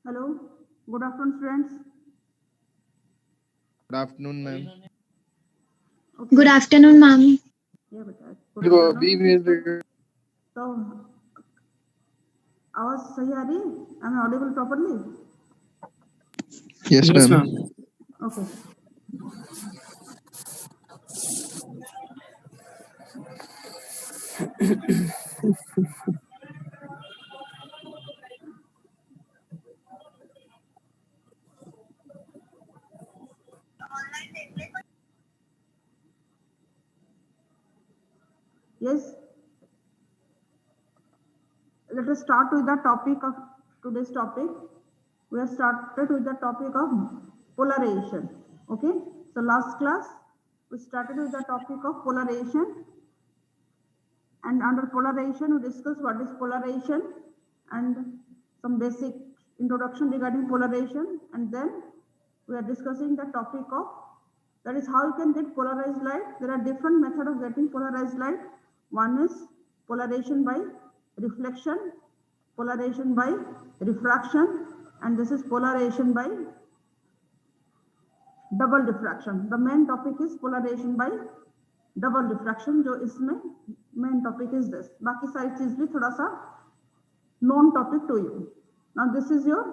Hello, good afternoon, friends. Good afternoon, ma'am. Okay. Good afternoon, ma'am. Yeah, beta. Good afternoon. So, आवाज सही आ रही है? Am I audible properly? Yes, ma'am. Okay. Yes. Let us start with the topic of today's topic. We have started with the topic of polarization. Okay. So last class we started with the topic of polarization, and under polarization we discussed what is polarization and some basic introduction regarding polarization, and then we are discussing the topic of that is how you can get polarized light. There are different methods of getting polarized light. One is polarization by reflection, polarization by refraction, and this is polarization by double diffraction. The main topic is polarization by double diffraction, जो इसमें main topic is this. बाकी सारी चीज भी थोड़ा सा known topic to you. Now this is your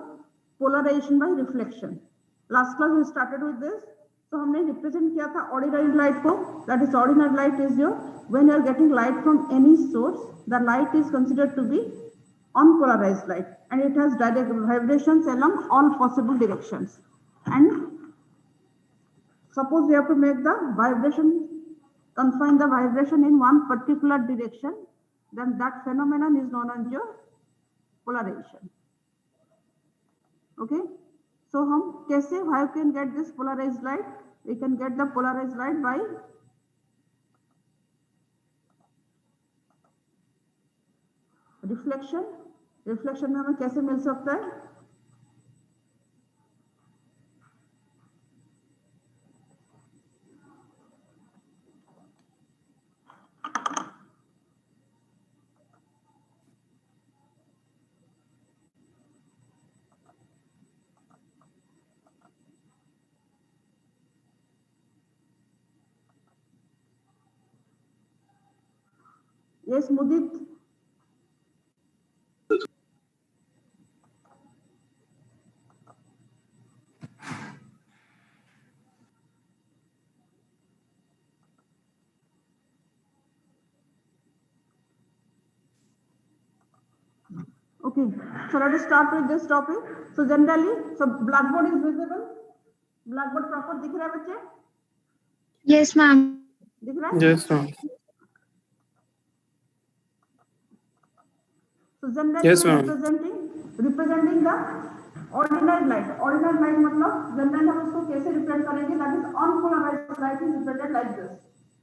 polarization by reflection. Last class we started with this. So हमने represent किया था ordinary light को. That is ordinary light is your when you are getting light from any source, the light is considered to be unpolarized light, and it has direct vibrations along all possible directions. And suppose we have to make the vibration, confine the vibration in one particular direction, then that phenomenon is known as your polarization. Okay, so हम कैसे how can get this polarized light? We can get the polarized light by reflection. Reflection में हमें कैसे मिल सकता है? Yes, Mudit. Okay, so let us start with this topic. So generally, so blackboard is visible. Blackboard proper दिख रहा है बच्चे? Yes, ma'am. दिख रहा है? Yes, ma'am. So generally Yes, ma'am. representing the ordinary light. Ordinary light मतलब generally हम उसको कैसे represent करेंगे? That is unpolarized light is represented like this.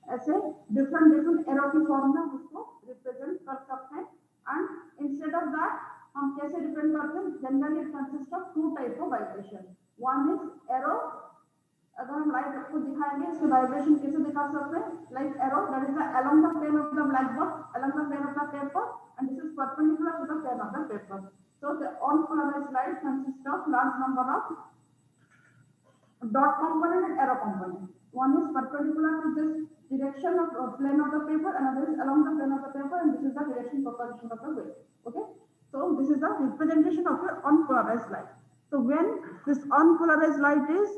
ऐसे different arrow की form में उसको represent कर सकते हैं. And instead of that हम कैसे represent करते हैं? Generally it consists of two type of vibration. One is arrow. अगर हम लाइट आपको दिखाएंगे इसके वाइब्रेशन कैसे दिखा सकते हैं? Like arrow, that is the along the plane of the blackboard, along the plane of the paper, and this is perpendicular to the plane of the paper. So the unpolarized light consists of large number of dot component and arrow component. One is perpendicular to this direction of plane of the paper, another is along the plane of the paper, and this is the direction propagation of the wave. Okay, so this is the representation of your unpolarized light. So when this unpolarized light is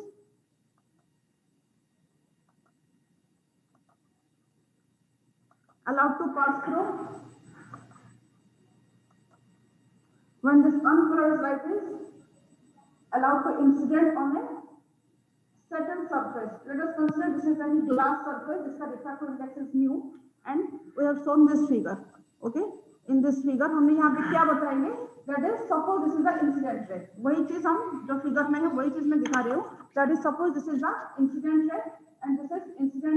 allowed to pass through, when this unpolarized light is allowed to incident on a certain surface. Let us consider this is a glass surface, this refractive index is mu, and we have shown this figure. Okay, in this figure हमने यहाँ पे क्या बताएंगे? That is suppose this is the incident ray. वही चीज हम जो figure में है वही चीज मैं दिखा रही हूँ. That is suppose this is the incident ray and this is incident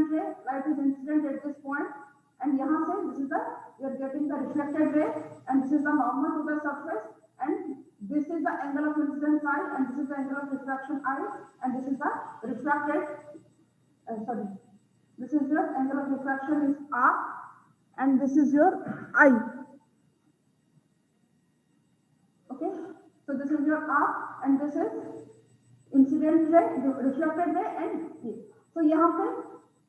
refraction I, and this is the refracted, sorry, this is your angle of refraction is R, and this is your I. Okay, so this is your R, and this is incident ray, reflected ray and ये. तो यहाँ पे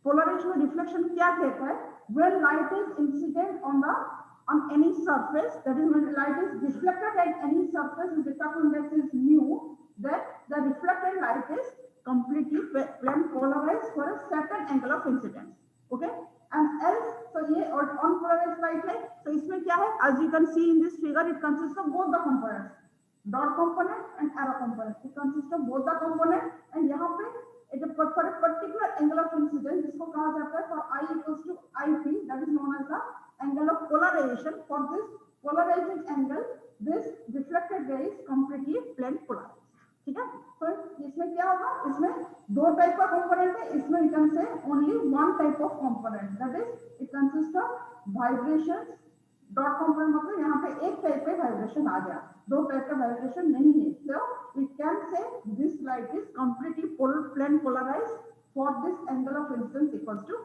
polarisation में reflection क्या कहता है? When light is incident on any surface, that is when light is reflected at any surface and refractive index is mu, then the reflected light is completely plane polarized for a certain angle of incidence. Okay, and else, so ये on polarized light है, so इसमें क्या है? As you can see in this figure, it consists of both the components. Dot component and arrow component. It consists of both the component, and यहाँ पे for a particular angle of incidence, जिसको कहा जाता है for I equals to IP, that is known as the angle of polarization. For this polarizing angle, this reflected ray is completely plane polarized. ठीक है? तो इसमें क्या होगा? इसमें दो टाइप का component है. इसमें you can say only one type of component. That is, it consists of vibrations. Dot component मतलब यहाँ पे एक टाइप का वाइब्रेशन आ गया, दो टाइप का वाइब्रेशन नहीं है. So we can say this light is completely plane polarized for this angle of incidence equals to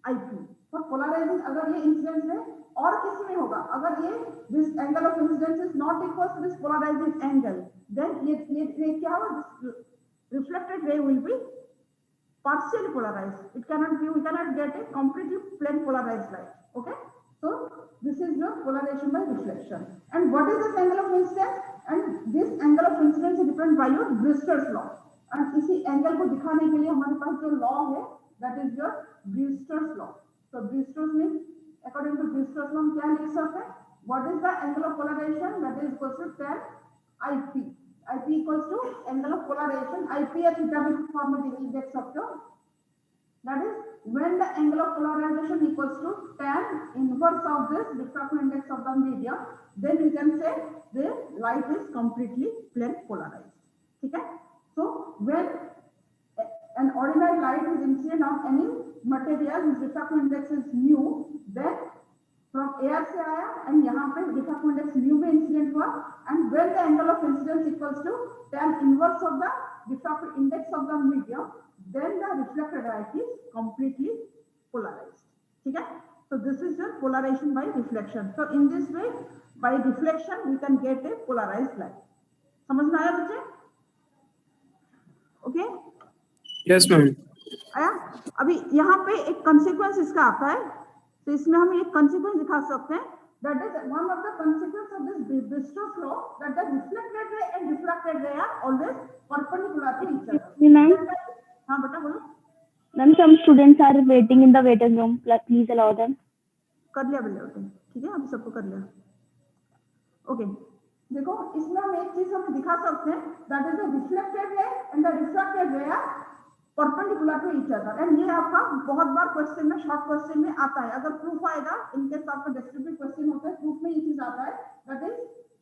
IP. For polarizing अगर ये इंसिडेंस है और किसी में होगा, अगर ये this angle of incidence is not equals to this polarizing angle, then ये क्या होगा? Reflected ray will be partially polarized. It cannot be, we cannot get a completely plane polarized light. Okay, so this is your polarization by reflection. And what is this angle of incidence? And this angle of incidence is defined by your Brewster's law. And इसी angle को दिखाने के लिए हमारे पास जो law है, that is your Brewster's law. So Brewster's means, according to Brewster's law, हम क्या लिख सकते हैं? What is the angle of polarization? That is equals to tan IP. IP equals to angle of polarization. IP या theta भी form में देख सकते हो. That is when the angle of polarization equals to tan inverse of this refractive index of the medium, then we can say the light is completely plane polarized. ठीक है? So when an ordinary light is incident on any material whose refractive index is mu, then from air से आया and यहाँ पे refractive index mu में incident हुआ, and when the angle of incidence equals to tan inverse of the refractive index of the medium, then the reflected light is completely polarized. ठीक है? So this is your polarization by reflection. So in this way, by reflection we can get a polarized light. समझ में आया बच्चे? Okay? Yes, ma'am. आया? अभी यहाँ पे एक consequence इसका आता है. तो इसमें हम एक consequence दिखा सकते हैं. That is one of the consequences of this Brewster's law, that the reflected ray and refracted ray are always perpendicular to each other. Ma'am. हाँ बेटा बोलो. Ma'am, some students are waiting in the waiting room. Please allow them. कर लिया बेटा बेटा. ठीक है, अभी सबको कर लिया. ओके, देखो इसमें हम एक चीज हम दिखा सकते हैं, that is the reflected ray and the refracted ray are perpendicular to each other. And ये आपका बहुत बार क्वेश्चन में, शॉर्ट क्वेश्चन में आता है. अगर प्रूफ आएगा, इनके साथ में डिस्क्रिप्टिव क्वेश्चन होता है, प्रूफ में ये चीज आता है, that is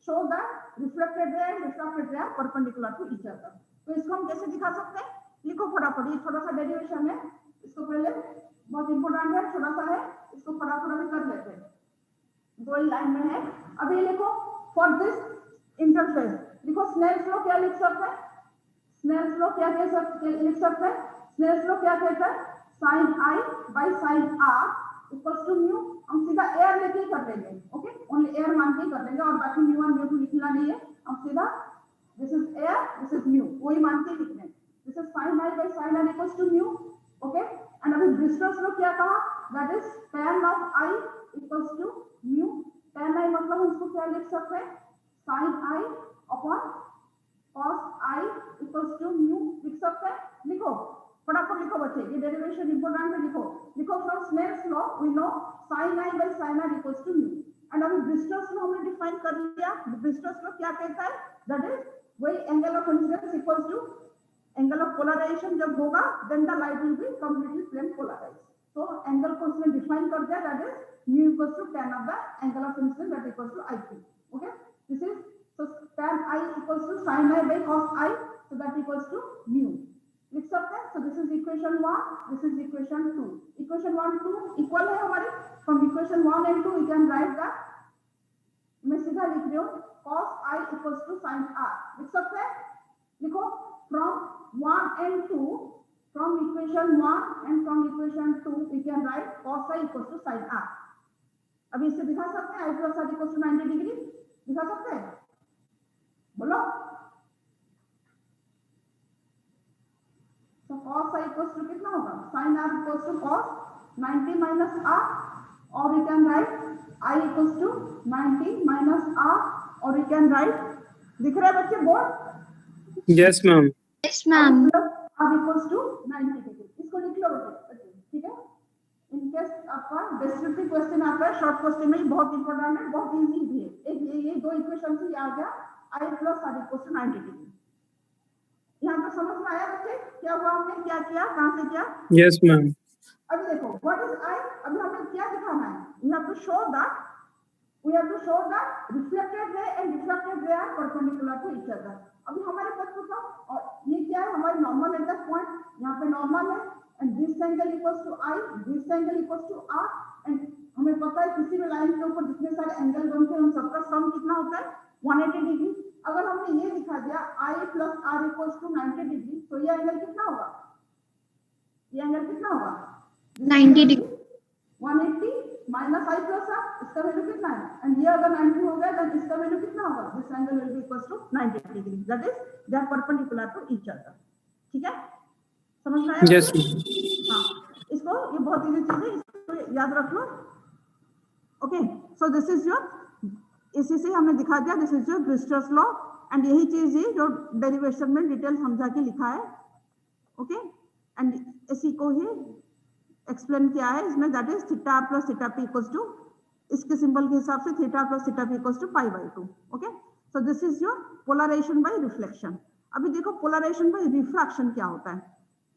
show that reflected ray and refracted ray are perpendicular to each other. तो इसको हम कैसे दिखा सकते हैं? लिखो फटाफट. ये छोटा सा डेरिवेशन है, इसको पहले बहुत इंपोर्टेंट है, छोटा सा है, इसको फटाफट अभी कर लेते हैं. दो लाइन में है. अभी लिखो फॉर दिस इंटरफेस, लिखो स्नेल्स लॉ क्या लिख सकते हैं? स्नेल्स लॉ क्या लिख सकते हैं? स्नेल्स लॉ क्या कहता है? sin I by sin R equals to mu. हम सीधा एयर लेके ही कर लेंगे. ओके, ओनली एयर मान के ही कर लेंगे और बाकी म्यू और म्यू टू लिखना नहीं है. हम सीधा this is air, this is mu, वही मान के लिखने. This is sin I by sin R equals to mu. Okay, and अभी ब्रिस्टर्स लॉ क्या कहा? That is tan of I equals to mu. tan I मतलब हम इसको क्या लिख सकते हैं? sin I upon cos I equals to mu लिख सकते हैं. लिखो फटाफट लिखो बच्चे, ये डेरिवेशन इंपोर्टेंट है. लिखो लिखो from Snell's law we know sin I by sin R equals to mu. And अभी ब्रिस्टर्स लॉ हमने डिफाइन कर लिया. ब्रिस्टर्स लॉ क्या कहता है? दैट इज वही angle of incidence equals to angle of polarization जब होगा, then the light will be completely plane polarized. तो एंगल को उसने डिफाइन कर दिया, that is mu equals to tan of the angle of incidence that equals to IP. Okay, this is so tan I equals to sin I by cos I, so that equals to mu. लिख सकते हैं. So this is equation 1, this is equation 2. Equation 1 2 equal है हमारे. From equation 1 and 2 we can write that, मैं सीधा लिख रही हूँ, cos I equals to sin R. लिख सकते हैं. लिखो from 1 and 2, from equation 1 and from equation 2 we can write cos I equals to sin R. अभी इससे दिखा सकते हैं I plus R equals to 90 degree, दिखा सकते हैं? बोलो। तो cos I equals to कितना होगा? sin R equals to cos 90 minus R, or we can write I equals to 90 minus R, or we can write, दिख रहा है बच्चे board? Yes, ma'am. Yes, ma'am. R equals to 90 degree, इसको लिख लो बच्चे, ठीक है? इन केस आपका डिस्क्रिप्टिव क्वेश्चन आता है, शॉर्ट क्वेश्चन में बहुत इंपॉर्टेंट है, बहुत इजी भी है। एक ये दो इक्वेशन से आ गया I plus R equals to 90 degree. यहाँ पे समझ में आया बच्चे क्या हुआ, हमने क्या किया, कहां से किया? Yes, ma'am. अभी देखो व्हाट इज I, अभी हमें क्या दिखाना है? we have to show that reflected ray and refracted ray are perpendicular to each other। अभी हमारे पास पूछा और ये क्या है, हमारी नॉर्मल एट दैट पॉइंट, यहाँ पे नॉर्मल है and this angle equals to I, this angle equals to R, and हमें पता है किसी भी लाइन के ऊपर जितने सारे एंगल बनते हैं उन सबका सम कितना होता है? 180 डिग्री। अगर हमने ये दिखा दिया I plus R equals to 90 degree, तो ये एंगल कितना होगा? ये एंगल कितना होगा? 90 degree. 180 minus I plus R, इसका वैल्यू कितना है? एंड ये अगर 90 हो गया तो इसका वैल्यू कितना होगा? This angle will be equals to 90 degree, that is they are perpendicular to each other. ठीक है, समझ में आया? Yes, ma'am. हाँ, इसको, ये बहुत इजी चीज है, इसको याद रख लो। Okay, so this is your, इसी से हमने दिखा दिया, this is your Brewster's law, and यही चीज है जो डेरिवेशन में डिटेल समझा के लिखा है। ओके, एंड इसी को ही एक्सप्लेन किया है इसमें, that is theta plus theta P equals to, इसके सिंबल के हिसाब से theta plus theta P equals to pi by 2। Okay, so this is your polarization by reflection. अभी देखो पोलराइजेशन बाय रिफ्रैक्शन क्या होता है।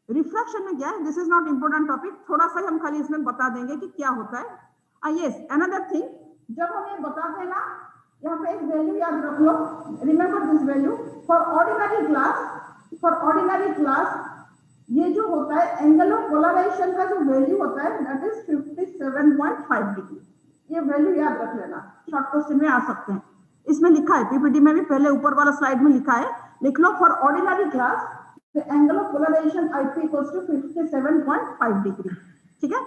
रिफ्रैक्शन में क्या है, this is not important topic, थोड़ा सा हम खाली इसमें बता देंगे कि क्या होता है। यस, अनदर थिंग, जब हम ये बता देना, यहाँ पे एक वैल्यू याद रख लो, remember this value for ordinary glass, ये जो होता है एंगल ऑफ पोलराइजेशन का जो वैल्यू होता है दैट इज 57.5 डिग्री। ये वैल्यू याद रख लेना, शॉर्ट क्वेश्चन में आ सकते हैं। इसमें लिखा है, पीपीटी में भी पहले ऊपर वाला स्लाइड में लिखा है, लिख लो for ordinary glass the angle of polarization IP equals to 57.5 degree. ठीक है,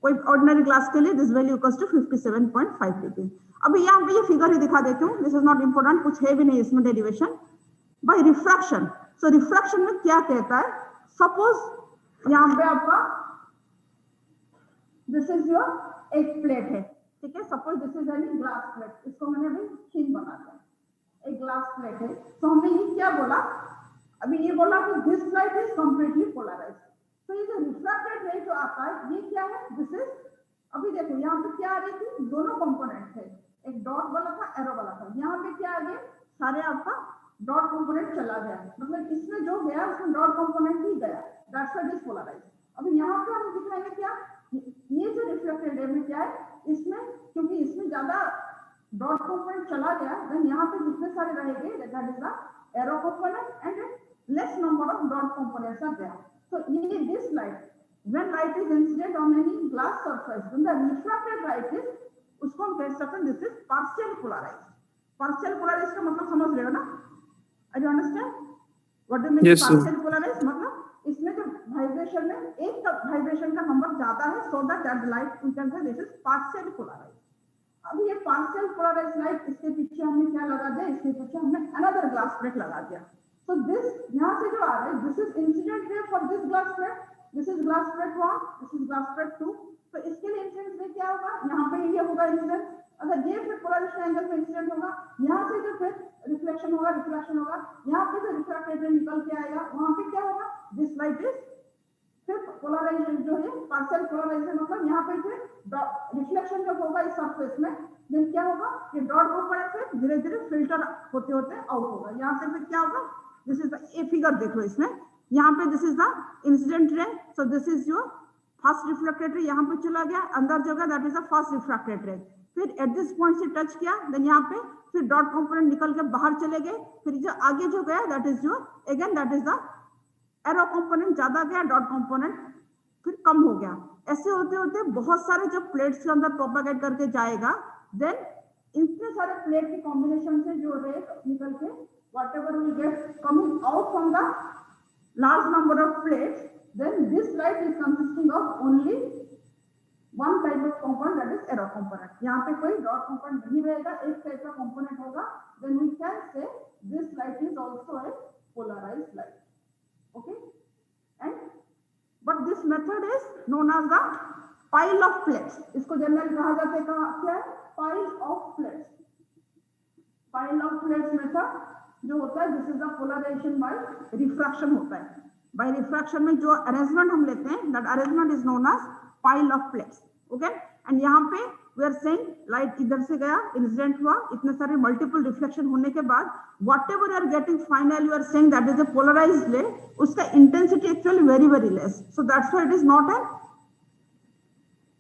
कोई ऑर्डिनरी ग्लास के लिए this value equals to 57.5 degree. अभी यहाँ पे ये फिगर ही दिखा देती हूँ, दिस इज नॉट इंपोर्टेंट, कुछ है भी नहीं इसमें डेरिवेशन। बाय रिफ्रैक्शन, सो रिफ्रैक्शन में क्या कहता है, सपोज यहाँ पे आपका दिस इज योर एक प्लेट है, ठीक है, suppose this is any glass plate, इसको मैंने अभी थीम बना दिया, एक ग्लास प्लेट है। तो हमने ये क्या बोला, अभी ये बोला कि this light is completely polarized. तो ये जो रिफ्रैक्टेड रे जो आता है ये क्या है, दिस इज, अभी देखो यहाँ पे क्या आ रही थी, दोनों कंपोनेंट थे, एक डॉट वाला था, एरो वाला था। यहाँ पे क्या आ गया, सारे आपका डॉट कंपोनेंट चला गया, मतलब इसमें जो गया उसमें डॉट कंपोनेंट ही गया, that's why it is polarized. अभी यहाँ पे हम दिखाएंगे क्या, ये जो रिफ्लेक्टेड रे में क्या है, इसमें क्योंकि इसमें ज्यादा डॉट कंपोनेंट चला गया, देन यहाँ पे जितने सारे रहेंगे that is the arrow component and less number of dot components are there. So in this light, when light is incident on any glass surface, when the refracted light is, उसको हम कह सकते हैं this is partial polarized। partial polarized का मतलब समझ रहे हो ना? Are you understand? What do you mean Yes, partial polarized? मतलब इसमें जो वाइब्रेशन में एक का वाइब्रेशन का नंबर ज्यादा है, so that light we can say this is partial polarized। अभी ये partial polarized light, इसके पीछे हमने क्या लगा दिया, इसके पीछे हमने another glass plate लगा दिया। So this यहाँ से जो आ रहा है, this is incident ray for this glass plate, this is glass plate 1, this is glass plate 2। तो इसके लिए इंसिडेंट रे क्या होगा, यहाँ पे ये होगा इंसिडेंट, अगर ये फिर पोलराइजेशन एंगल पे इंसिडेंट होगा, यहाँ से जो फिर रिफ्लेक्शन होगा, यहाँ पे जो रिफ्रैक्टेड रे निकल के आएगा, वहाँ पे क्या होगा, दिस लाइट इज फिर पोलराइजेशन जो है पार्शियल पोलराइजेशन होगा, यहाँ पे फिर रिफ्लेक्शन जब होगा इस सरफेस में, देन क्या होगा, ये डॉट कंपोनेंट से धीरे धीरे फिल्टर होते होते आउट होगा। यहाँ से फिर क्या होगा, दिस इज ए फिगर देख लो इसमें, यहाँ पे this is the incident ray, so this is your first reflected ray, यहाँ पे चला गया अंदर जगह, that is the first refracted रे। फिर एट दिस पॉइंट से टच किया, देन यहाँ पे फिर डॉट कंपोनेंट निकल के बाहर चले गए, फिर जो आगे जो गया that is your again that is the arrow component, ज्यादा गया, डॉट कंपोनेंट फिर कम हो गया। ऐसे होते होते बहुत सारे जो प्लेट्स के अंदर प्रोपेगेट करके जाएगा, देन इतने सारे प्लेट के कॉम्बिनेशन से जो रे निकल के whatever will get coming out from the large number of plates, then this light is consisting of only one type of component, that is arrow component. यहाँ पे कोई dot component नहीं रहेगा, एक type का component होगा. Then we can say this light is also a polarized light. Okay, and but this method is known as the pile of plates. इसको general कहा जाता है क्या? Pile of plates. Pile of plates method जो होता है, this is the polarization by refraction होता है. By refraction में जो arrangement हम लेते हैं, that arrangement is known as pile of plates. Okay, and यहाँ पे we are saying light इधर से गया, incident हुआ, इतने सारे multiple reflection होने के बाद whatever you are getting final, you are saying that is a polarized ray, उसका intensity actually very less. So that's why it is not a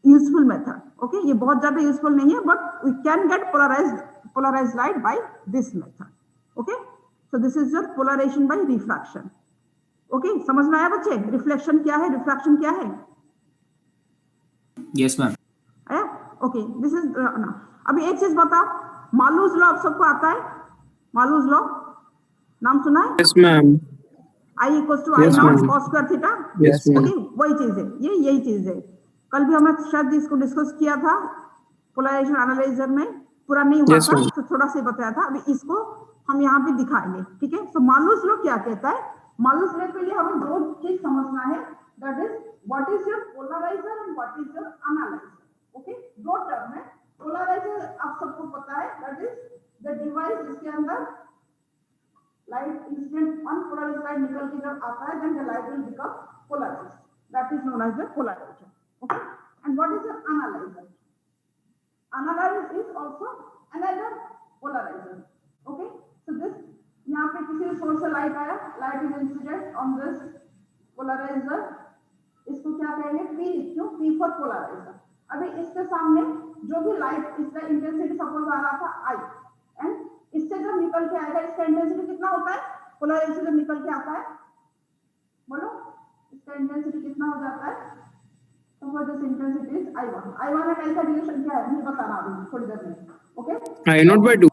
useful method. Okay, ये बहुत ज़्यादा useful नहीं है, but we can get polarized light by this method. Okay, so this is your polarization by refraction. Okay, समझ में आया बच्चे? Reflection क्या है, refraction क्या है? Yes, ma'am. आया? Okay, this is ना. अभी एक चीज बताओ, मालूज लॉ आप सबको आता है? मालूज लॉ नाम सुना है? Yes, ma'am. I equals to I Yes, naught ma'am. cos square theta. Yes, ma'am. Okay, वही चीज है, ये यही चीज है. कल भी हमने शायद इसको डिस्कस किया था पोलराइजेशन एनालाइजर में, पूरा नहीं हुआ Yes, था, ma'am. तो थोड़ा सा बताया था. अभी इसको हम यहाँ पे दिखाएंगे. ठीक है, तो मालूज लॉ क्या कहता है? मालूज लॉ के लिए हमें दो चीज समझना है, that is what is your polarizer and what is your analyzer. Okay, दो टर्म है. पोलराइजर आप सबको पता है, दैट इज द डिवाइस जिसके अंदर लाइट इंसिडेंट अनपोलराइज्ड लाइट निकल के जब आता है, then the light will become polarized. That is known as the polarizer. Okay, and what is the analyzer? Analyzer is also another polarizer. Okay, so this यहाँ पे किसी सोर्स से light आया, light is incident on this polarizer, इसको क्या कहेंगे? P क्यों? P for polarizer. अभी इसके सामने जो भी लाइट, इसका इंटेंसिटी सपोज आ रहा था I, एंड इससे जब निकल के आएगा, इसका इंटेंसिटी कितना होता है? पोलराइजर से जब निकल के आता है, बोलो इसका इंटेंसिटी कितना हो जाता है? So this intensity is I1. I1 का कैसा डिवीजन क्या है? मुझे बताना अभी थोड़ी देर में. Okay? I naught by 2.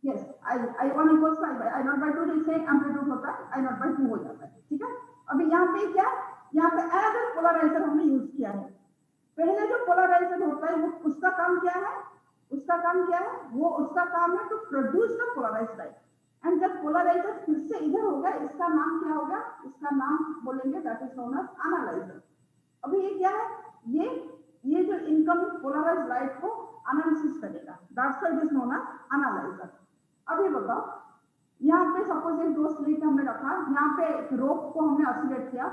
Yes, I1 equals to I naught by 2, इससे एम्पलीट्यूड होता है, I naught by 2 हो जाता है. ठीक है? अभी यहाँ पे क्या? यहाँ पे अदर पोलराइजर हमने यूज किया है. पहले जो पोलराइजर होता है, वो उसका काम क्या है? उसका काम क्या है? वो उसका काम है to produce the polarized light. And जब पोलराइजर फिर से इधर होगा, इसका नाम क्या होगा? इसका नाम बोलेंगे that is known as analyzer. अभी ये क्या है? ये जो इनकमिंग पोलराइज्ड लाइट को एनालिसिस करेगा, that's why it is known as analyzer. अभी बताओ, यहाँ पे सपोज एक दो स्लिट हमने रखा, यहाँ पे एक रोप को हमने ऑसिलेट किया,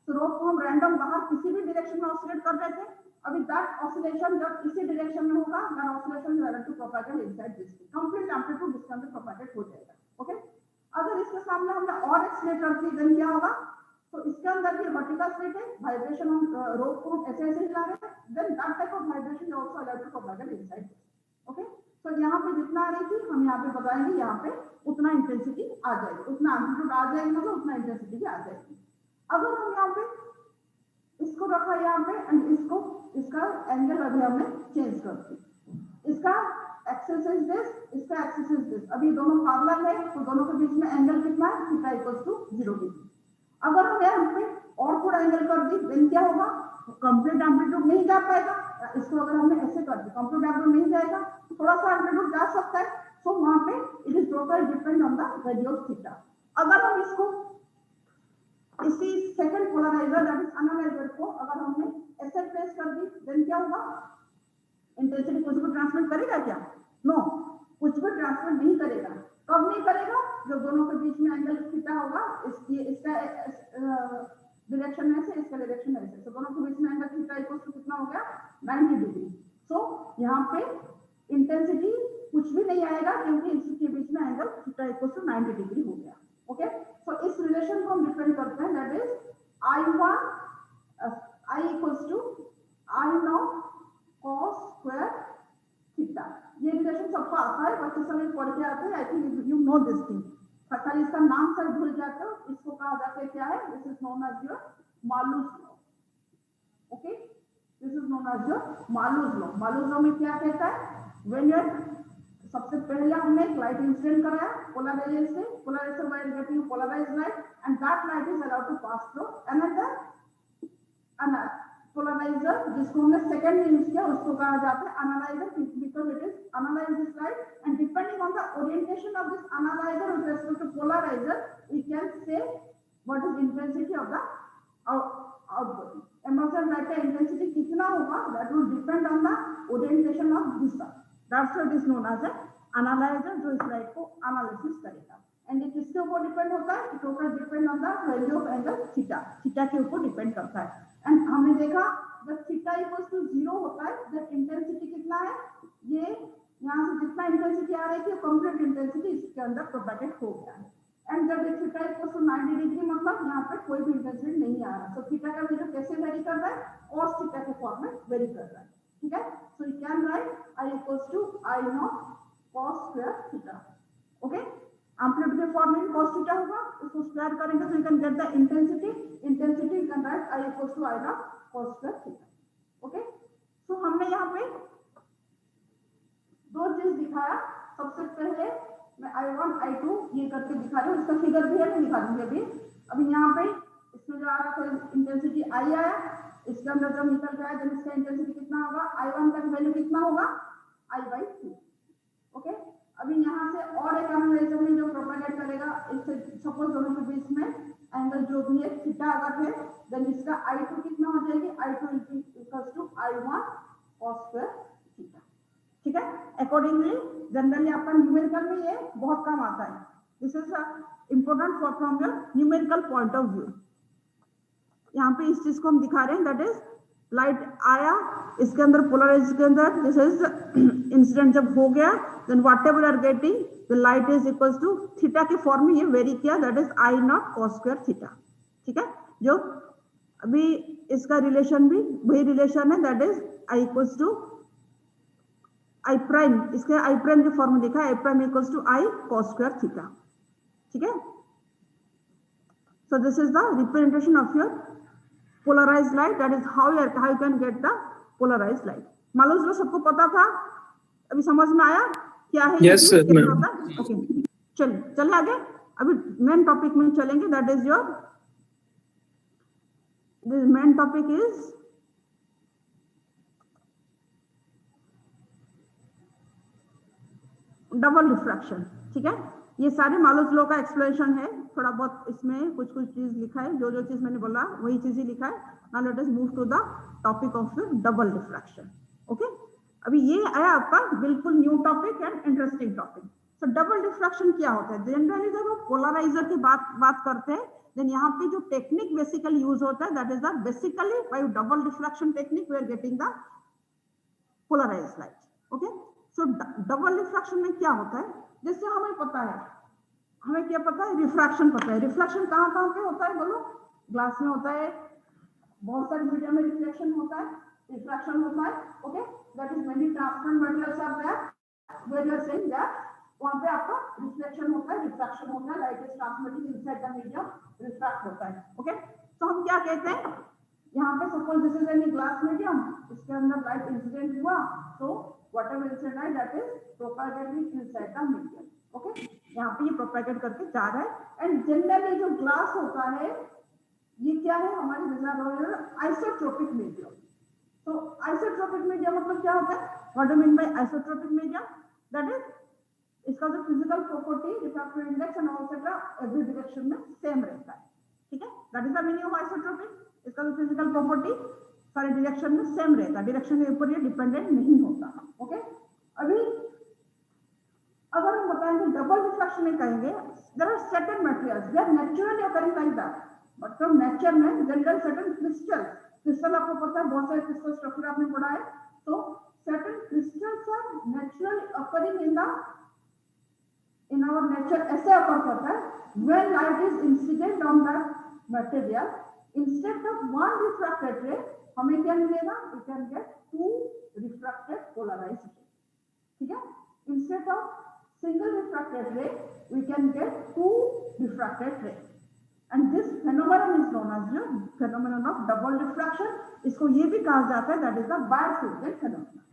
तो रोप को हम रैंडम बाहर किसी भी डायरेक्शन में ऑसिलेट कर रहे थे. अभी दैट ऑसिलेशन जब इसी डायरेक्शन में होगा, that oscillation is relative propagate inside this complete amplitude इसके अंदर प्रोपेगेट हो जाएगा. ओके, अगर इसके सामने हमने और एक स्लिट रख दी, देन क्या होगा? तो इसके अंदर भी वर्टिकल स्लिट है, वाइब्रेशन हम रोप को ऐसे ऐसे हिला रहे हैं, then that type of vibration also allowed to propagate inside. Okay, तो यहाँ पे जितना आ रही थी हम यहाँ पे बताएंगे, यहाँ पे उतना इंटेंसिटी आ जाएगी, उतना एम्पलीट्यूड आ जाएगी, मतलब उतना इंटेंसिटी भी आ जाएगी. अगर हम यहाँ पे इसको रखा यहाँ पे एंड इसको, इसका एंगल अभी हमने चेंज कर दी, इसका एक्सिस इज दिस, इसका एक्सिस इज दिस. अभी दोनों पैरेलल है, तो दोनों के बीच में एंगल कितना है? Theta equals to 0 degree. अगर हम यहाँ पे और थोड़ा एंगल कर दी, देन क्या होगा? कंप्लीट एम्पलीट्यूड नहीं जा पाएगा. इसको अगर हमने ऐसे कर दी, कंप्लीट एम्पलीट्यूड नहीं जाएगा, तो थोड़ा सा एम्पलीट्यूड जा सकता है. सो वहां पे it is totally depend on the value of theta. अगर हम इसको इसी second polarizer that is analyzer को अगर हमने ऐसे प्लेस कर दी, देन क्या होगा? इंटेंसिटी कुछ भी ट्रांसमिट करेगा क्या? नो, कुछ भी ट्रांसमिट नहीं करेगा. कब नहीं करेगा? जब दोनों के बीच में एंगल थीटा होगा, इसका डायरेक्शन में से, इसका डायरेक्शन में से, तो दोनों के बीच में एंगल थीटा इक्वल टू कितना हो गया? 90 डिग्री. सो यहाँ पे इंटेंसिटी कुछ भी नहीं आएगा, क्योंकि इसके बीच में angle theta equal to 90 degree हो गया. ओके, सो इस रिलेशन को हम डिफाइन करते हैं, that is I equals to I naught cos square theta. ये रिलेशन सबको आता है, बच्चे सब पढ़ के आते हैं. I think you know this thing. खाली इसका नाम से भूल जाते हो. इसको कहा जाता है क्या है? This is known as your Malus law. Okay, this is known as your Malus law. Malus law में क्या कहता है? व्हेन यू सबसे पहले हमने एक लाइट इंसिडेंट कराया polarisation by getting polarized light, and that light is allowed to pass through another polarizer, जिसको हमने सेकंड यूज किया, उसको कहा जाता है analyser, because it is analyze this light, and depending on the orientation of this analyzer with respect to polarizer, we can say what is intensity of the output. Emergent light का intensity कितना होगा, that will depend on the orientation of this one. That's what is known as an analyzer, जो इस light को analysis करेगा. And ये किसके ऊपर डिपेंड होता है? It total depend on the value of angle theta. Theta के ऊपर डिपेंड करता है. एंड हमने देखा जब थीटा इक्वल्स टू 0 होता है, जब इंटेंसिटी कितना है, ये यहाँ से जितना इंटेंसिटी आ रही थी कंप्लीट इंटेंसिटी इसके अंदर प्रोपेगेट हो गया है. एंड जब ये थीटा इक्वल्स टू 90 डिग्री, मतलब यहाँ पे कोई भी इंटेंसिटी नहीं आ रहा. तो थीटा का वैल्यू कैसे वेरी कर रहा है? cos थीटा के फॉर्म में वेरी कर रहा है. ठीक है. So you can write I equals to I naught cos square theta. Okay. Amplitude के फॉर्म में cos थीटा होगा, इसको स्क्वायर करेंगे तो you can get the intensity you can write I equals to I naught cos square theta. Okay. So हमने यहाँ पे दो चीज दिखाया. सबसे पहले मैं I1 I2 ये करके दिखा रही हूँ, इसका फिगर भी है, मैं दिखा दूंगी अभी. अभी यहाँ पे इसमें जो आ रहा था इंटेंसिटी I आया, इसके अंदर जब निकल गया जब इसका इंटेंसिटी कितना होगा, I1 का वैल्यू कितना होगा, I/2. ओके. अभी यहाँ से और एक एनालाइजर में जो प्रोपेगेट करेगा, इससे सपोज दोनों के बीच में एंगल जो भी है थीटा अगर है, देन इसका I2 कितना हो जाएगी, I2 equals to I1 cos square theta. ठीक है. अकॉर्डिंगली जनरली अपन न्यूमेरिकल में ये बहुत कम आता है. This is important for from your numerical point of view. यहाँ पे इस चीज को हम दिखा रहे हैं, दैट इज लाइट आया, इसके अंदर पोलराइज के अंदर दिस इज इंसिडेंट जब हो गया, then whatever are getting the light is equals to theta के फॉर्म में ये वेरी किया, that is I naught cos square theta. ठीक है. जो अभी इसका रिलेशन भी वही रिलेशन है, that is I equals to I prime, इसके I प्राइम के फॉर्म में लिखा है I prime equals to I cos square theta. ठीक है. So this is the representation of your polarized light, that is how you can get the polarized light. मालूम जो सबको पता था, अभी समझ में आया क्या है? Yes sir, ma'am. ओके. चलिए आगे. अभी मेन टॉपिक में चलेंगे, that is your this main topic is double refraction. ठीक है. ये सारे मालूस लॉ का एक्सप्लेनेशन है, थोड़ा बहुत इसमें कुछ चीज लिखा है, जो चीज मैंने बोला वही चीज ही लिखा है. Now let us move to the topic of double refraction. Okay. अभी ये आया आपका बिल्कुल new topic and interesting topic. So double refraction क्या होता है? जनरली जब हम पोलराइजर की बात करते हैं, देन यहाँ पे जो टेक्निक बेसिकली यूज होता है, that is the basically by double refraction technique we are getting the polarized light. Okay. So double refraction में क्या होता है? जैसे हमें पता है, हमें क्या पता है, रिफ्रैक्शन पता है. रिफ्रैक्शन कहाँ कहाँ पे होता है बोलो? ग्लास में होता है, बहुत सारे मीडियम में रिफ्लेक्शन होता है, रिफ्रैक्शन होता है. Okay. That is many transparent materials are there where you are saying that वहां पे आपका रिफ्लेक्शन होता है, रिफ्रैक्शन होता है, light is transmitting inside the medium, refract होता है. ओके. तो हम क्या कहते हैं, यहाँ पे suppose this is any glass medium, इसके अंदर लाइट इंसिडेंट हुआ, तो whatever incident light that is propagating inside the medium. Okay. यहाँ पे ये प्रोपेगेट करके जा रहा है. एंड जनरली जो ग्लास होता है ये क्या है, हमारे डिजाइन आइसोट्रोपिक मीडियम. तो आइसोट्रोपिक मीडियम मतलब क्या होता है? What do mean by isotropic medium? That is इसका जो physical property, refractive index and also every direction में सेम रहता है. ठीक है. That is the meaning of isotropic. इसका जो फिजिकल प्रॉपर्टी सारे डायरेक्शन में सेम रहता है, डायरेक्शन के ऊपर ये डिपेंडेंट नहीं होता. ओके. अभी अगर हम बताएंगे डबल रिफ्रैक्शन में कहेंगे, there are certain materials they are naturally occurring like that, but from nature में जनरल सर्टेन क्रिस्टल आपको पता है, बहुत सारे क्रिस्टल स्ट्रक्चर आपने पढ़ा है. तो certain crystals are naturally occurring in our nature. ऐसे अकर करता है when light is incident on that material, instead of one refracted ray हमें क्या मिलेगा? We can get two refracted polarized ray. ठीक है. Instead of single refracted ray we can get two refracted ray, and this phenomenon is known as the phenomenon of double refraction. इसको ये भी कहा जाता है, that is the Bayer-Fugger phenomenon.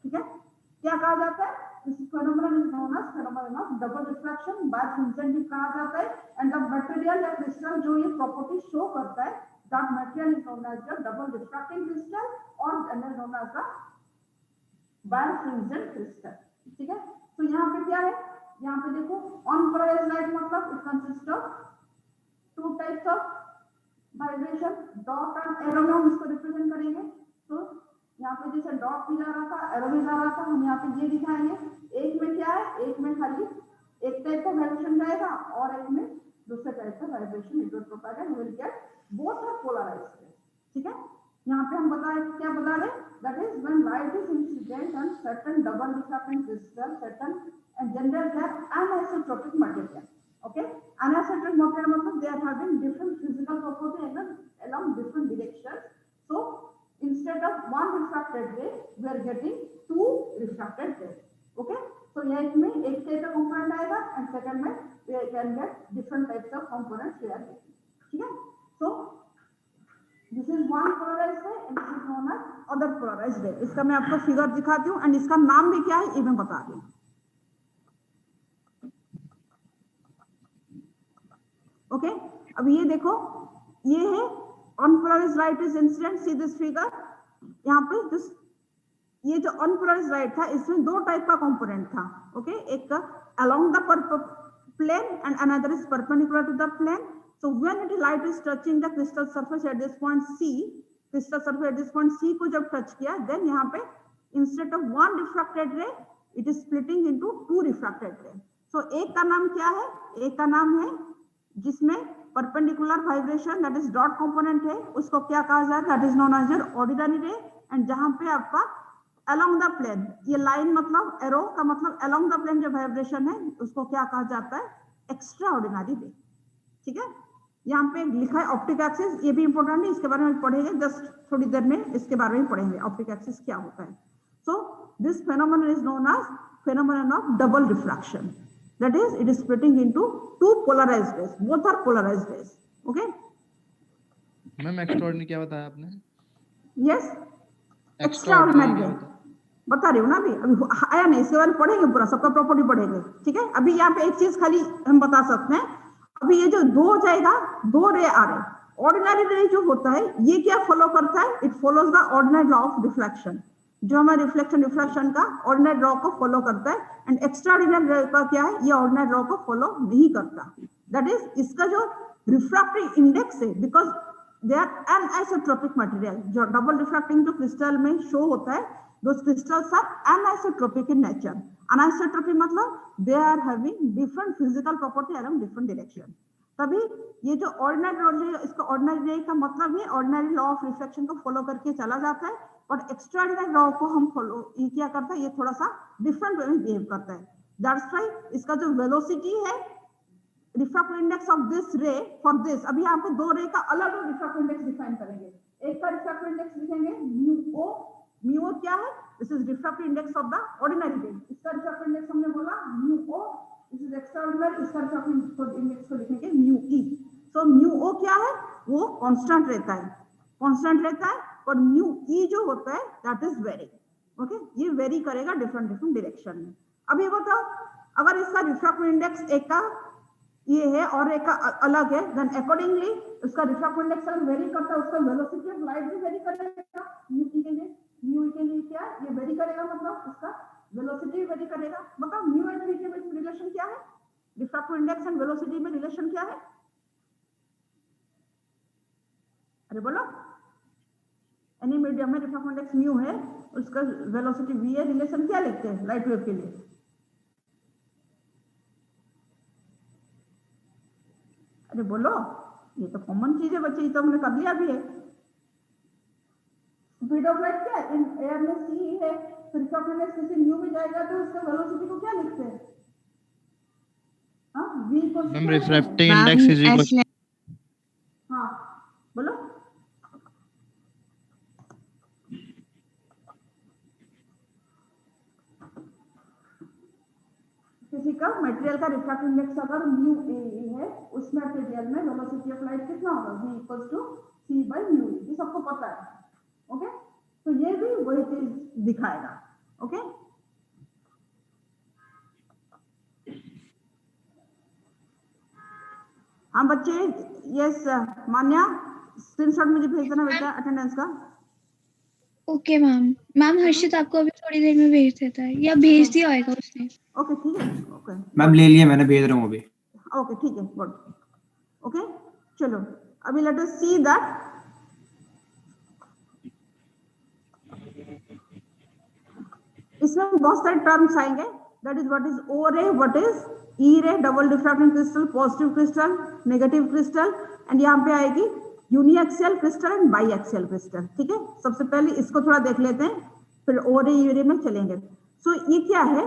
ठीक है. क्या कहा जाता है? This phenomenon is known as phenomenon of double refraction birefringent भी कहा जाता है, एंड द मटेरियल या क्रिस्टल जो ये प्रॉपर्टी शो करता है, that material is known as the double refracting crystal और general known as the birefringent crystal. ठीक है, तो यहाँ पे क्या है, यहाँ पे देखो अनपोलराइज्ड लाइट मतलब it consist of to types of vibration, dot and arrow में हम इसको रिप्रेजेंट करेंगे। तो यहाँ पे जैसे डॉट भी जा रहा था, एरो भी जा रहा था, हम यहाँ पे ये दिखाएंगे। एक में क्या है, एक में खाली एक टाइप का वाइब्रेशन जाएगा और एक में दूसरे टाइप का vibration it will provide and will get both are polarized. ठीक है, यहाँ पे हम क्या बता रहे, that is when light is incident on certain double refracting crystal certain and generate that anisotropic material. Okay, anisotropic material मतलब they are having different physical property along different directions. So instead of one refracted ray, we are getting two refracted rays. Okay, so यहाँ इसमें एक type का component आएगा and second में we can get different types of components we are getting. ठीक है, so this is one polarized ray and this is known as other polarized ray. इसका मैं आपको फिगर दिखाती हूँ and इसका नाम भी क्या है ये मैं बता रही हूँ। ओके, अब ये देखो, ये है unpolarised light is incident, see this figure. यहाँ पे दिस ये जो अनपोलराइज्ड लाइट था इसमें दो टाइप का कंपोनेंट था। ओके, एक along the plane and another is perpendicular to the plane. So when it light is touching the crystal surface at this point C, crystal surface at this point C को जब touch किया, then यहाँ पे instead of one refracted ray it is splitting into two refracted ray. So एक का नाम क्या है, एक का नाम है जिसमें perpendicular vibration that is dot component है, उसको क्या कहा जाए, that is known as ordinary ray. And जहां पे आपका अलोंग द प्लेन, ये लाइन मतलब एरो का मतलब अलोंग द प्लेन जो वाइब्रेशन है उसको क्या कहा जाता है, एक्स्ट्रा ऑर्डिनरी रे। ठीक है, यहाँ पे लिखा है ऑप्टिक एक्सिस, ये भी इंपॉर्टेंट है, इसके बारे में पढ़ेंगे जस्ट थोड़ी देर में, इसके बारे में पढ़ेंगे ऑप्टिक एक्सिस क्या होता है। So this phenomenon is known as phenomenon of double refraction, that is it is splitting into two polarized rays, both are polarized rays. Okay, ma'am extraordinary क्या बताया आपने? yes, एक्स्ट्राऑर्डिनरी रे बता रही हूँ ना, अभी आया नहीं, इसके बारे में पढ़ेंगे, पूरा सबका प्रॉपर्टी पढ़ेंगे। ठीक है, अभी यहाँ पे एक चीज खाली हम बता सकते हैं, अभी ये जो दो जाएगा, दो रे आ रहे, ऑर्डिनरी रे जो होता है ये क्या फॉलो करता है, it follows the ordinary law of reflection, जो हमारे रिफ्लेक्शन का ऑर्डिनरी लॉ को फॉलो करता है। एंड एक्स्ट्राऑर्डिनरी रे का क्या है, ये ऑर्डिनरी लॉ को फॉलो नहीं करता। दैट इज इसका जो रिफ्रैक्टिव इंडेक्स है, बिकॉज दे आर अनआइसोट्रोपिक मटेरियल, जो डबल रिफ्रैक्टिंग जो क्रिस्टल में शो होता है, those crystals are anisotropic in nature. Anisotropic मतलब they are having different physical property along different direction. तभी ये जो ऑर्डिनरी, इसका ऑर्डिनरी रे का मतलब है ऑर्डिनरी लॉ ऑफ रिफ्लेक्शन को फॉलो करके चला जाता है, और एक्स्ट्राऑर्डिनरी लॉ को हम फॉलो ये क्या करता है, ये थोड़ा सा डिफरेंट वे में बिहेव करता है। दैट्स व्हाई इसका जो वेलोसिटी है, रिफ्रैक्टिव इंडेक्स ऑफ दिस रे फॉर दिस, अभी यहाँ पे दो रे का अलग अलग रिफ्रैक्टिव इंडेक्स डिफाइन करेंगे। एक का रिफ्रैक्टिव इंडेक्स लिखेंगे म्यू ओ, म्यू ओ क्या है, this is refractive index of the ordinary ray. इसका रिफ्रैक्टिव इंडेक्स हमने बोला mu O, this is extraordinary, इसका रिफ्रैक्टिव इंडेक्स को लिखेंगे mu E. So mu O क्या है, वो कांस्टेंट रहता है, कांस्टेंट रहता है, और म्यू ई जो होता है दैट इज वेरी, ओके, ये वेरी करेगा डिफरेंट डिफरेंट डायरेक्शन में। अब ये बताओ, अगर इसका रिफ्रैक्टिव इंडेक्स एक का ये है और एक का अलग है, देन अकॉर्डिंगली उसका रिफ्रैक्टिव इंडेक्स अगर वेरी करता है, उसका वेलोसिटी ऑफ लाइट भी वेरी करेगा। म्यू ई के लिए, म्यू ई के लिए क्या ये वेरी करेगा, मतलब उसका वेलोसिटी वेरी करेगा। मतलब म्यू एंड वी के बीच रिलेशन क्या है, रिफ्रैक्टिव इंडेक्स एंड वेलोसिटी में रिलेशन क्या है, अरे बोलो। एनी मीडियम में रिफ्रैक्टिव इंडेक्स म्यू है, उसका वेलोसिटी वी है, रिलेशन क्या लिखते हैं लाइट वेव के लिए, अरे बोलो, ये तो कॉमन चीज है बच्चे, ये तो हमने कर लिया भी है। स्पीड ऑफ लाइट क्या है, इन एयर में सी है, तो रिफ्रैक्टिव इंडेक्स किसी म्यू में जाएगा तो उसका वेलोसिटी को क्या लिखते हैं, हां वी को, ma'am refractive index is equal, हां बोलो, किसी का मटेरियल का रिफ्रैक्टिव इंडेक्स अगर म्यू ए है, उस मटेरियल में वेलोसिटी ऑफ लाइट कितना होगा, v equals to c by mu, ये सबको पता है। ओके, तो ये भी वही चीज दिखाएगा। ओके, हाँ बच्चे, यस मान्या, स्क्रीनशॉट मुझे भेज देना बेटा अटेंडेंस का। Okay ma'am. मैम हर्षित आपको अभी थोड़ी देर में भेज देता है या भेज दिया होगा उसने। ओके ठीक है, ओके मैम ले लिया मैंने, भेज रहा हूँ अभी। ओके ठीक है, गुड। ओके चलो अभी लेट अस सी दैट इसमें बहुत सारे टर्म्स आएंगे, that is what is O ray, what is E ray, double diffracting crystal, positive crystal, negative crystal, and यहाँ पे आएगी uniaxial crystal and biaxial crystal. ठीक है, सबसे पहले इसको थोड़ा देख लेते हैं, फिर ओ रे ई रे में चलेंगे। सो ये क्या है,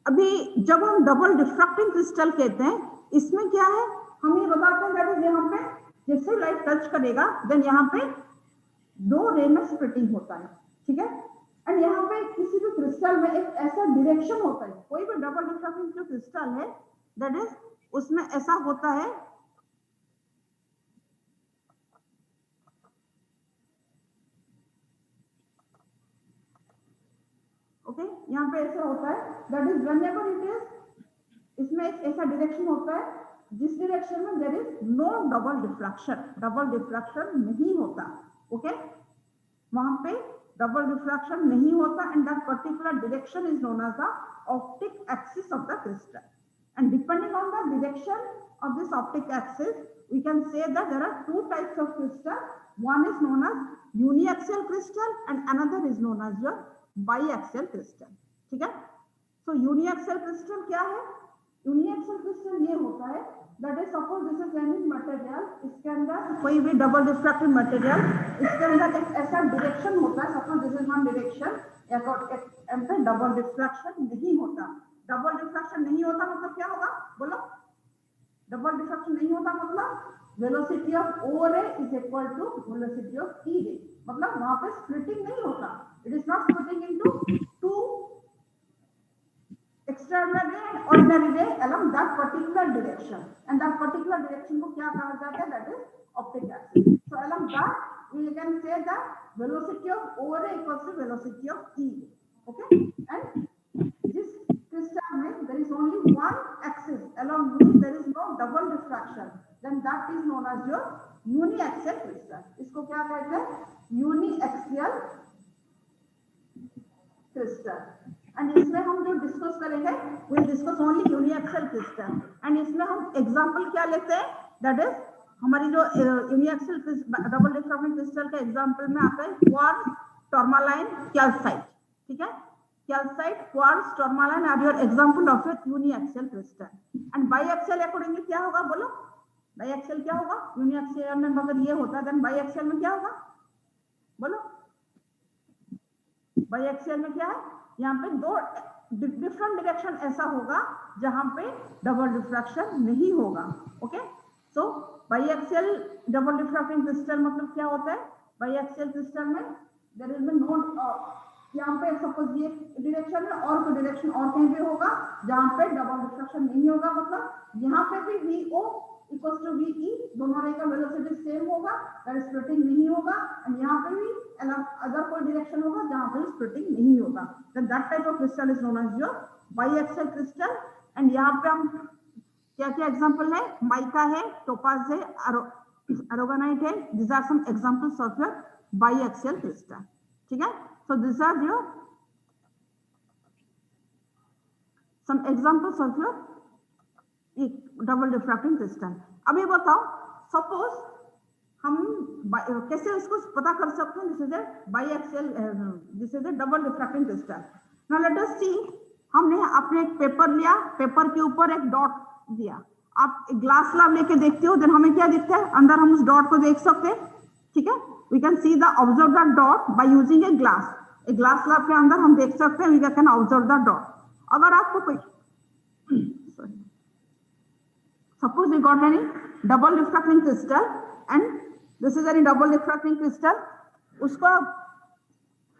अभी जब हम डबल डिफ्रैक्टिंग क्रिस्टल कहते हैं, इसमें क्या है, हम ये बताते हैं दैट इज यहाँ पे जैसे लाइट टच करेगा देन यहाँ पे दो रे में स्प्लिटिंग होता है। ठीक है, एंड यहाँ पे किसी भी क्रिस्टल में एक ऐसा डायरेक्शन होता है, कोई भी डबल डिफ्रैक्टिंग जो क्रिस्टल है दैट इज उसमें ऐसा होता है, ओके यहाँ पे ऐसा होता है that is whenever it is, इसमें एक ऐसा डायरेक्शन होता है जिस डायरेक्शन में there is no double diffraction, double diffraction नहीं होता। ओके वहां पे डबल डिफ्रैक्शन नहीं होता, and that particular direction is known as the optic axis of the crystal, and depending on the direction of this optic axis we can say that there are two types of crystal, one is known as uniaxial crystal and another is known as your biaxial crystal। ठीक है, so uniaxial crystal क्या है, uniaxial crystal ये होता है that is suppose this is any material, इसके अंदर कोई भी डबल डिफ्रैक्टिव मटेरियल, इसके अंदर एक ऐसा डायरेक्शन होता है, suppose this is one direction, एक पे डबल डिफ्रैक्शन नहीं होता। डबल डिफ्रैक्शन नहीं होता मतलब क्या होगा बोलो, डबल डिफ्रैक्शन नहीं होता मतलब velocity of O ray is equal to velocity of E ray, मतलब वहां पे स्प्लिटिंग नहीं होता, it is not splitting into two external ray and ordinary ray along that particular direction, and that particular direction को क्या कहा जाता है, that is optic axis. So along that we can say that velocity of O ray equals to velocity of E ray. Okay, and this crystal में there is only one axis along which there is no double diffraction, then that is known as your uniaxial crystal। इसको क्या कहते हैं, uniaxial crystal। And इसमें हम जो discuss करेंगे we'll discuss only uniaxial crystal, and इसमें हम एग्जांपल क्या लेते हैं, दैट इज हमारी जो यूनिएक्सियल डबल डिफ्रैक्टिंग क्रिस्टल का एग्जांपल में आता है क्वार्ट्ज, टर्मालाइन, कैल्साइट। ठीक है, calcite, quartz, tourmaline are your example of your uniaxial crystal, and biaxial accordingly क्या होगा बोलो, biaxial क्या होगा, uniaxial में अगर ये होता then biaxial में क्या होगा बोलो, biaxial में क्या है, यहाँ पे दो डिफरेंट डायरेक्शन ऐसा होगा जहां पे डबल डिफ्रैक्शन नहीं होगा। ओके, सो biaxial डबल डिफ्रैक्टिंग क्रिस्टल मतलब क्या होता है, biaxial क्रिस्टल में देयर इज नो, यहाँ पे सपोज ये डायरेक्शन में और कोई डायरेक्शन और कहीं भी होगा जहाँ पे डबल डिफ्रैक्शन नहीं होगा, मतलब यहाँ पे भी VO इक्वल्स टू VE, दोनों रे का वेलोसिटी सेम होगा, दैट स्प्लिटिंग नहीं होगा, एंड यहाँ पे भी अगर कोई डायरेक्शन होगा जहाँ पे स्प्लिटिंग नहीं होगा, then that type of crystal is known as your biaxial crystal. And यहाँ पे हम क्या क्या एग्जांपल है, माइका है, टोपाज है, अरोगेनाइट है, these are some examples of your biaxial crystal. ठीक है, so these are your some examples of your double diffracting crystal। अभी बताओ सपोज हम कैसे इसको पता कर सकते हैं, this is a biaxial, this is a double diffracting crystal. Now let us see, हमने आपने एक पेपर लिया, पेपर के ऊपर एक डॉट दिया, आप ग्लास स्लैब लेके देखते हो, देन हमें क्या दिखता है, अंदर हम उस डॉट को देख सकते हैं। ठीक है, we can see the observe the dot by using a glass, एक ग्लास स्लैब के अंदर हम देख सकते हैं, we can observe the dot। अगर आपको कोई suppose we got any double diffracting crystal and this is any double diffracting crystal, उसको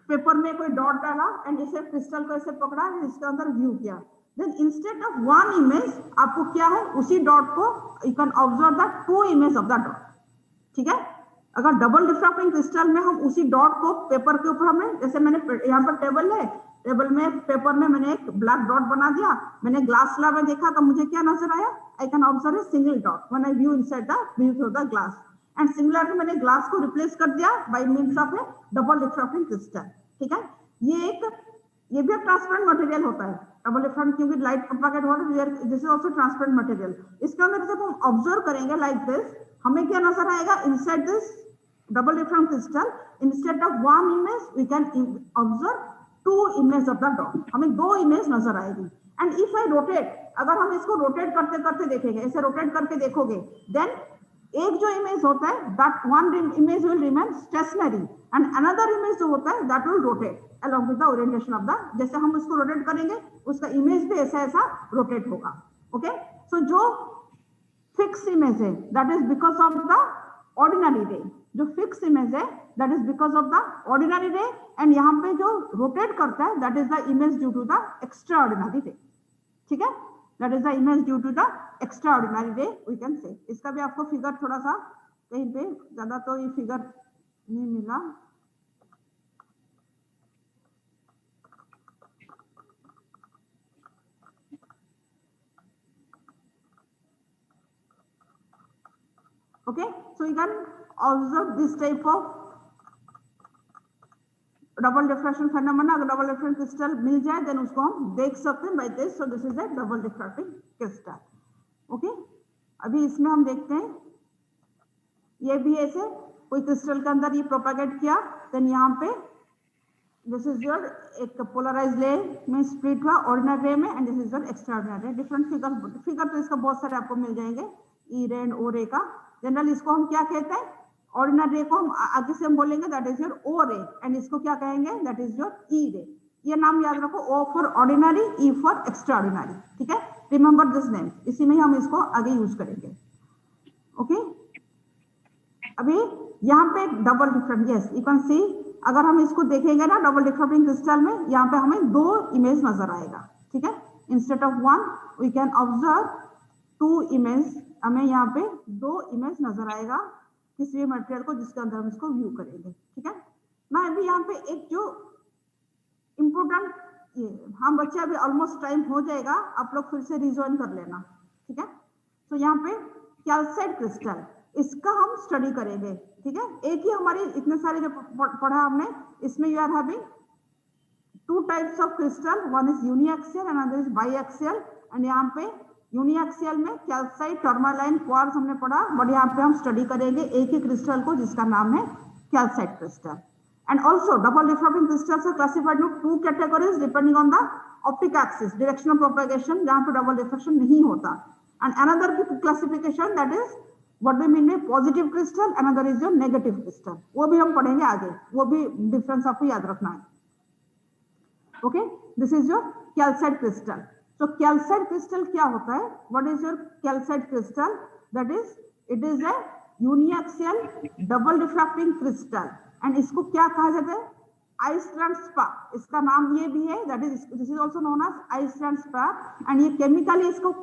पेपर में कोई डॉट डाला एंड इसे क्रिस्टल को ऐसे पकड़ा, इसके अंदर व्यू किया, then instead of one image आपको क्या है, उसी डॉट को you can observe the two images of the dot। ठीक है, अगर डबल डिफ्रैक्टिंग क्रिस्टल में हम उसी डॉट को पेपर के ऊपर हमें, जैसे मैंने यहाँ पर टेबल है, टेबल में पेपर में मैंने एक ब्लैक डॉट बना दिया, मैंने ग्लास स्लैब में देखा तो मुझे क्या नजर आया, I can observe a single dot when I view inside the view through the glass. And similarly मैंने ग्लास को रिप्लेस कर दिया by means of a double diffracting crystal. ठीक है, ये भी एक ट्रांसपेरेंट मटेरियल होता है डबल डिफ्रैक्टिंग, क्योंकि लाइट प्रोपेगेट हो रहा है, this is also transparent material. इसके अंदर जब हम ऑब्जर्व करेंगे लाइक दिस, हमें क्या नजर आएगा, inside this double diffraction crystal instead of one image we can observe two images of the dot, हमें दो इमेज नजर आएगी। एंड इफ आई रोटेट, अगर हम इसको रोटेट करते करते देखेंगे, ऐसे रोटेट करके देखोगे, देन एक जो इमेज होता है that one image will remain stationery and another image जो होता है that will rotate along with the orientation of the, जैसे हम इसको रोटेट करेंगे उसका इमेज भी ऐसा ऐसा रोटेट होगा। ओके, सो जो फिक्स इमेज है that is because of the ordinary ray, जो फिक्स इमेज है that is because of the ordinary ray, and यहाँ पे जो रोटेट करता है that is the image due to the extraordinary ray. ठीक है, that is the image due to the extraordinary ray we can say. इसका भी आपको फिगर थोड़ा सा कहीं पे ज्यादा तो ये फिगर नहीं मिला, okay, so you can observe this type of double diffraction phenomena. अगर डबल डिफ्रैक्शन क्रिस्टल मिल जाए देन उसको हम देख सकते हैं by this, so this is a double diffracting crystal. Okay, अभी इसमें हम देखते हैं, ये भी ऐसे कोई क्रिस्टल के अंदर ये प्रोपेगेट किया, देन यहाँ पे दिस इज योर एक पोलराइज्ड ले में स्प्लिट हुआ ऑर्डिनरी रे में, and this is your extra ordinary. Different figure तो इसका बहुत सारे आपको मिल जाएंगे, ई रे एंड ओ रे का। जनरल इसको हम क्या कहते हैं, ऑर्डिनरी रे को हम आगे से हम बोलेंगे दैट इज योर ओ रे, एंड इसको क्या कहेंगे दैट इज योर ई रे। ये नाम याद रखो, O for ordinary, E for extraordinary. ठीक है, रिमेंबर दिस नेम, इसी में ही हम इसको आगे यूज करेंगे। ओके, अभी यहाँ पे double different, yes you can see, अगर हम इसको देखेंगे ना डबल डिफ्रैक्टिंग क्रिस्टल में, यहाँ पे हमें दो इमेज नजर आएगा। ठीक है, instead of one we can observe two image, हमें यहाँ पे दो इमेज नजर आएगा किसी भी मटेरियल को जिसके अंदर हम इसको व्यू करेंगे। ठीक है ना, अभी यहाँ पे एक जो इम्पोर्टेंट, ये हम बच्चे अभी ऑलमोस्ट टाइम हो जाएगा, आप लोग फिर से रिजॉइन कर लेना। ठीक है, तो यहाँ पे कैल्साइट क्रिस्टल, इसका हम स्टडी करेंगे। ठीक है, एक ही हमारी इतने सारे जो पढ़ा हमने, इसमें you are having two types of crystal, one is uniaxial and other is biaxial. And यहाँ पे यूनिएक्सियल में कैल्साइट, टर्मालाइन, क्वार्ट्ज हमने पढ़ा, बट यहाँ पे हम स्टडी करेंगे एक ही क्रिस्टल को जिसका नाम है calcite crystal. And also double diffracting crystals are classified in two categories depending on the optic axis, direction of propagation, जहाँ पे डबल डिफ्रैक्शन नहीं होता। And another classification that is what we mean by positive crystal, another is your negative crystal, वो भी हम पढ़ेंगे आगे, वो भी डिफरेंस आपको याद रखना है। Okay, this is your calcite crystal. तो कैल्साइट क्रिस्टल क्या होता है, what is your calcite crystal, that is it is a uniaxial double diffracting crystal, and इसको क्या कहा जाता है, आइसलैंड स्पार्क, इसका नाम ये भी है, that is this is also known as Iceland spark. And ये केमिकली इसको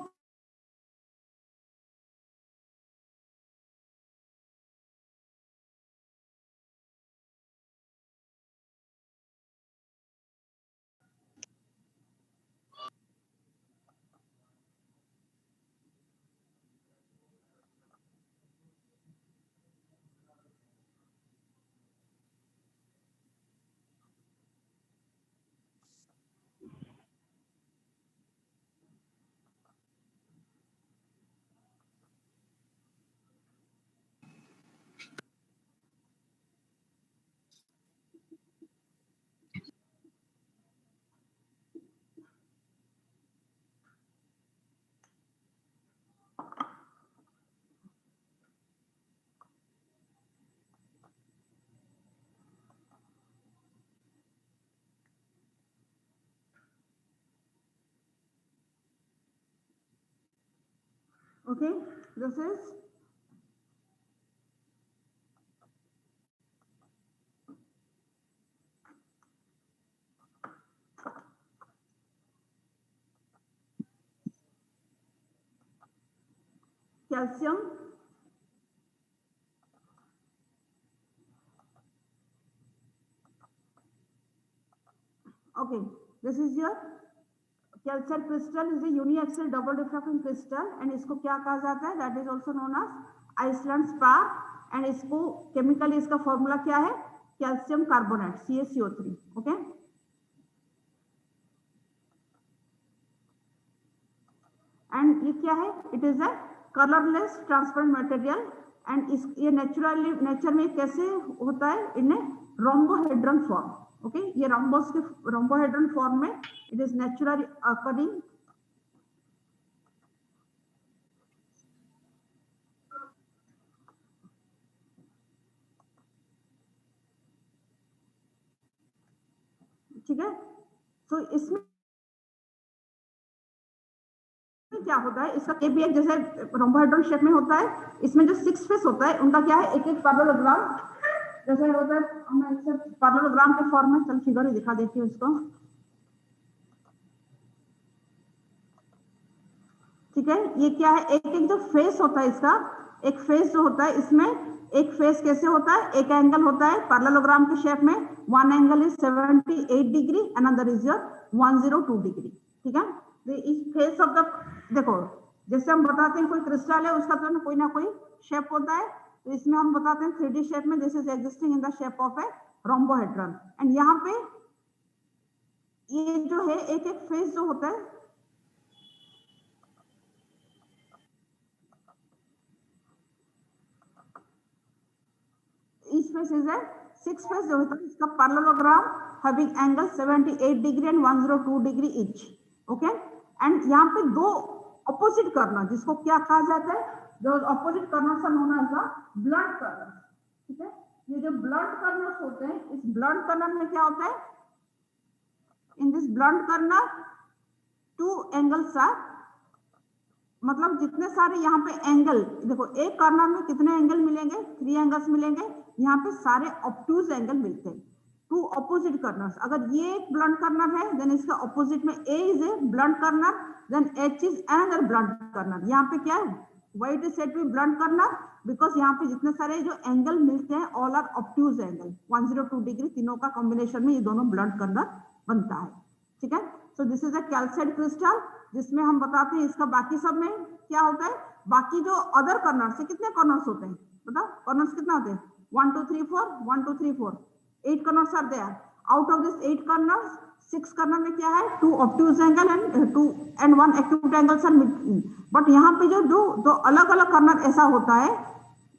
okay, this is calcium Okay, this is your calcite crystal is a uniaxial double diffraction crystal and इसको क्या कहा जाता है? That is also known as Iceland spar and इसको chemically इसका formula क्या है? Calcium carbonate CaCO3. Okay. And ये क्या है? It is a colorless transparent material and इस ये naturally nature में कैसे होता है? In a rhombohedron form. Okay ये rhombohedron फॉर्म में इट इज नेचुरली अकरिंग ठीक है। तो इसमें क्या होता है इसका के भी एक जैसे rhombohedron शेप में होता है, इसमें जो 6 फेस होता है उनका क्या है एक एक पैरेललोग्राम जैसे होता है। मैं इसे पैरेललोग्राम के फॉर्म में चल फिगर ही दिखा देती हूँ इसको, ठीक है। ये क्या है एक एक जो फेस होता है इसका एक फेस जो होता है इसमें एक फेस कैसे होता है एक एंगल होता है पैरेललोग्राम के शेप में, one angle is 78 degree another is your 102 degree, ठीक है। इस फेस ऑफ द देखो जैसे हम बताते हैं कोई क्रिस्टल है उसका तो कोई ना कोई शेप होता है, तो इसमें हम बताते हैं 3D शेप में this is existing in the shape of A rhombohedron and यहाँ पे ये जो है एक एक फेस जो होता है each face is a 6 face जो होता है इसका parallelogram having angle 78 degree and 102 degree each, okay। and यहाँ पे दो opposite corner जिसको क्या कहा जाता है जो opposite corners are known as the blunt corners, ठीक है। ये जो blunt corners होते हैं इस blunt corner में क्या होता है in this blunt corner two angles are मतलब जितने सारे यहाँ पे एंगल देखो एक कॉर्नर में कितने एंगल मिलेंगे 3 एंगल्स मिलेंगे, यहाँ पे सारे ऑब्ट्यूज एंगल मिलते हैं टू ऑपोजिट कॉर्नर्स। अगर ये एक ब्लंट कॉर्नर है देन इसका ऑपोजिट में A is a blunt corner then H is another blunt corner. यहाँ पे क्या है white is said to be blunt corner because यहाँ पे जितने सारे जो एंगल मिलते हैं all are obtuse angle 102 degree, तीनों का कॉम्बिनेशन में ये दोनों ब्लंट कॉर्नर बनता है, ठीक है। So this is a calcite crystal जिसमें हम बताते हैं इसका बाकी सब में क्या होता है, बाकी जो अदर कॉर्नर्स है कितने कॉर्नर्स होते हैं बताओ, कॉर्नर्स कितना होते हैं 1 2 3 4 1 2 3 4 8 corners are there. Out of this 8 corners 6 corner में क्या है 2 obtuse angle and 2 and 1 acute angles are meeting. But यहाँ पे जो दो अलग अलग कॉर्नर ऐसा होता है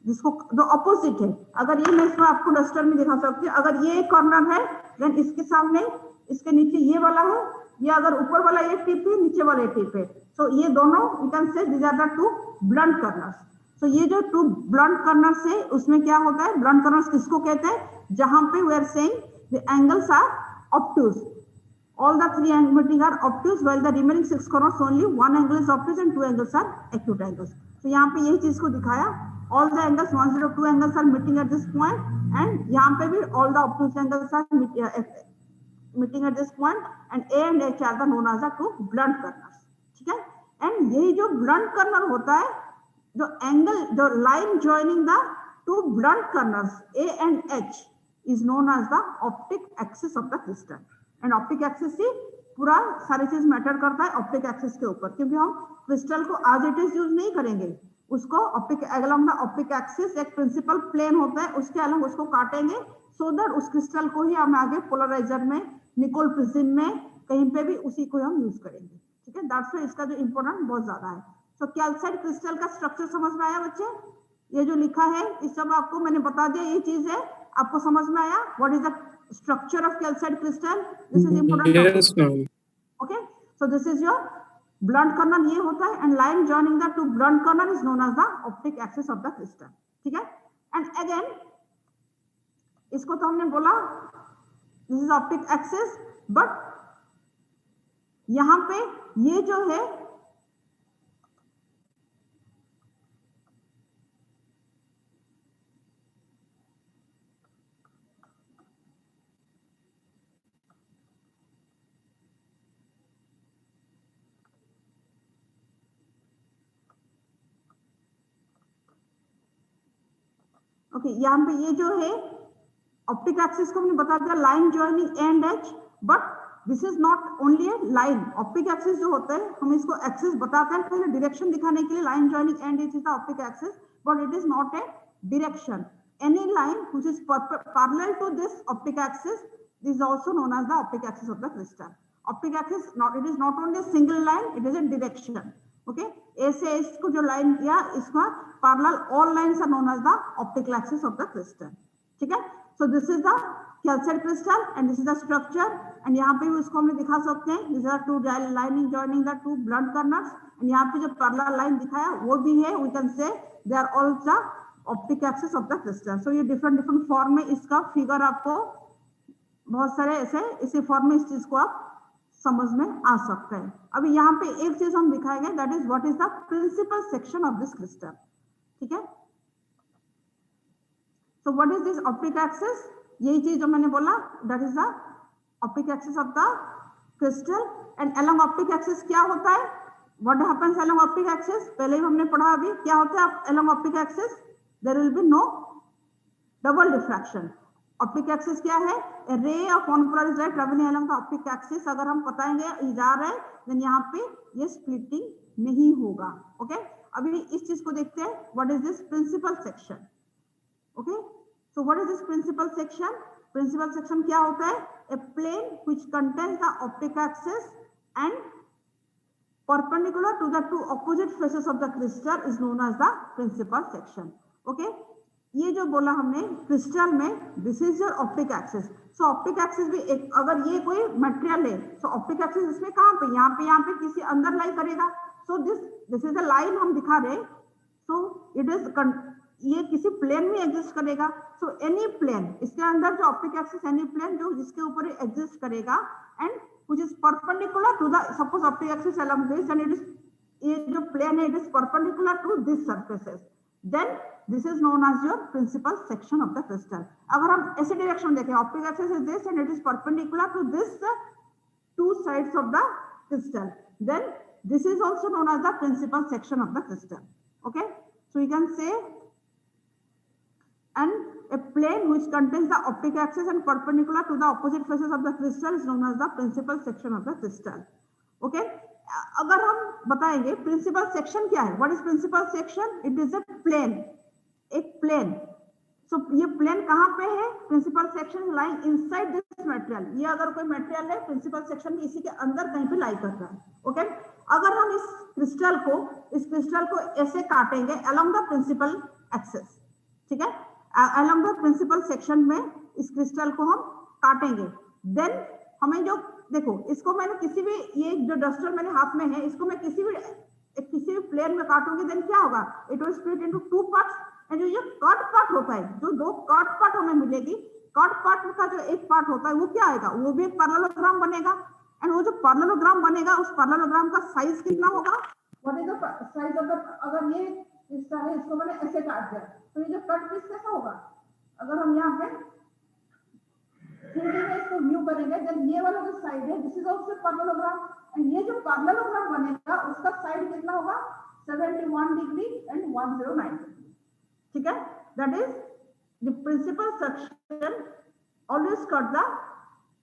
जिसको दो ऑपोजिट है। अगर ये मैं इसको आपको डस्टर में दिखा सकती हूँ, अगर ये एक कॉर्नर है देन इसके सामने इसके नीचे ये वाला है, ये अगर ऊपर वाला ये टिप है नीचे वाला टिप है, सो ये दोनों you can say these are the two blunt corners. So ये जो टू ब्लंट कॉर्नर्स है उसमें क्या होता है ब्लंट कॉर्नर्स किसको कहते हैं जहां पे we are saying the angles are obtuse, all the 3 angles are obtuse while the remaining 6 corners only 1 angle is obtuse and 2 angles are acute angles। तो यहाँ पे यही चीज को दिखाया all the angles 102 angles are meeting at this point and यहाँ पे भी all the obtuse angles are meeting at this point and A and H are the known as the two blunt corners, ठीक है। And यही जो blunt corner होता है जो एंगल जो line joining the two blunt corners A and H is known as the optic axis of the crystal। And optic axis ही पूरा सारी चीज मैटर करता है ऑप्टिक एक्सिस के ऊपर, क्योंकि हम क्रिस्टल को आज इट इज यूज नहीं करेंगे, उसको optic along the optic axis एक प्रिंसिपल प्लेन होता है उसके अलोंग उसको काटेंगे सो दैट उस क्रिस्टल को ही हम आगे पोलराइजर में निकोल प्रिज्म में कहीं पे भी उसी को हम यूज करेंगे, ठीक है। दैट्स व्हाई इसका जो इंपोर्टेंट बहुत ज्यादा है। सो कैल्साइट क्रिस्टल का स्ट्रक्चर समझ में आया बच्चे? ये जो लिखा है इस सब आपको मैंने बता दिया, ये चीज है आपको समझ में आया what is the structure of calcite crystal? This is important Yes, ma'am. okay, so this is your blunt corner ये होता है and line joining the two blunt corner is known as the optic axis of the crystal, ठीक है। and again इसको तो हमने बोला this is optic axis, but यहाँ पे ये जो है ओके यहाँ पे ये जो है ऑप्टिक एक्सिस को हमने बता दिया line joining A and H, but this is not only A line. Optic axis जो होता है हम इसको एक्सिस बताते हैं पहले डायरेक्शन दिखाने के लिए, line joining and it is the optic axis, but it is not a direction. Any line which is parallel to this optic axis is also known as the optic axis of the crystal. Optic axis it is not only a single line, it is a direction. Okay, A से इसको जो line या इसका parallel, all lines are known as the optical axis of the crystal. ठीक है, so this is the calcite crystal and this is the structure, and यहाँ पे भी इसको हम दिखा सकते हैं. These are two lining joining the two blunt corners, and यहाँ पे जो parallel line दिखाया वो भी है. We can say they are all the optic axis of the crystal. So ये डिफरेंट फॉर्म में इसका फिगर आपको बहुत सारे ऐसे इसी फॉर्म में इस चीज को आप समझ में आ सकते हैं. अभी यहाँ पे एक चीज हम दिखाएंगे, that is what is the principal section of this crystal. ठीक है, so what is this optic axis, यही चीज जो मैंने बोला, that is the optic axis of the crystal. And along optic axis क्या होता है, what happens along optic axis, पहले ही हमने पढ़ा. अभी क्या होता है along optic axis, there will be no double diffraction. Optic axis क्या है, a ray of one polarized light traveling along the optic axis. अगर हम बताएंगे जा रहे हैं देन यहाँ पे ये स्प्लिटिंग नहीं होगा. ओके, अभी इस चीज को देखते हैं. What is this principal section. Okay, so what is this principal section. Principal section क्या होता है, a plane which contains the optic axis and perpendicular to the two opposite faces of the crystal is known as the principal section. Okay, ये जो बोला हमने crystal में, this is your optic axis. So optic axis भी एक, अगर ये कोई मटेरियल है, सो ऑप्टिक एक्सिस इसमें कहाँ पे, यहाँ पे किसी अंदर लाई करेगा. सो दिस इज द लाइन हम दिखा रहे. सो इट इज, ये किसी प्लेन में एग्जिस्ट करेगा. सो एनी प्लेन, इसके अंदर जो ऑप्टिक एक्सिस, एनी प्लेन जो जिसके ऊपर एग्जिस्ट करेगा and which is perpendicular to the, suppose optic axis along this and it is, ये जो प्लेन है it is perpendicular to this surfaces, then this is known as your principal section of the crystal. अगर हम ऐसे direction देखें, optic axis is this and it is perpendicular to this two sides of the crystal, then this is also known as the principal section of the crystal. Okay, so you can say, and a plane which contains the optic axis and perpendicular to the opposite faces of the crystal is known as the principal section of the crystal. Okay, अगर हम बताएंगे principal section क्या है, what is principal section, it is a plane, एक plane. So ये plane कहाँ पे है, principal section lying inside this material. ये अगर कोई मटेरियल है, प्रिंसिपल सेक्शन इसी के अंदर कहीं पे लाई कर रहा है. ओके, अगर हम इस क्रिस्टल को ऐसे काटेंगे अलोंग द प्रिंसिपल एक्सिस, ठीक है, अलोंग द प्रिंसिपल सेक्शन में इस क्रिस्टल को हम काटेंगे, देन हमें जो, देखो इसको मैंने किसी भी, ये जो डस्टर मेरे हाथ में है, इसको मैं किसी भी प्लेन में काटूंगी, देन क्या होगा, it will split into two parts. And जो ये कट पार्ट होता है, जो दो कट पार्ट हमें मिलेगी, कट पार्ट का जो एक पार्ट होता है वो क्या आएगा, वो भी एक पैरेललोग्राम बनेगा. एंड वो जो पैरेललोग्राम बनेगा, उस पैरेललोग्राम का साइज कितना होगा, what is the size of the, अगर ये इस तरह इसको मैंने ऐसे काट दिया तो ये जो कट पीस कैसा होगा, अगर हम यहाँ पे इसको व्यू करेंगे, देन ये वाला जो साइड है this is also parallelogram, and ये जो पैरेललोग्राम बनेगा उसका साइड कितना होगा, 71 डिग्री एंड 109 डिग्री. ठीक है, that is the principal section always cut the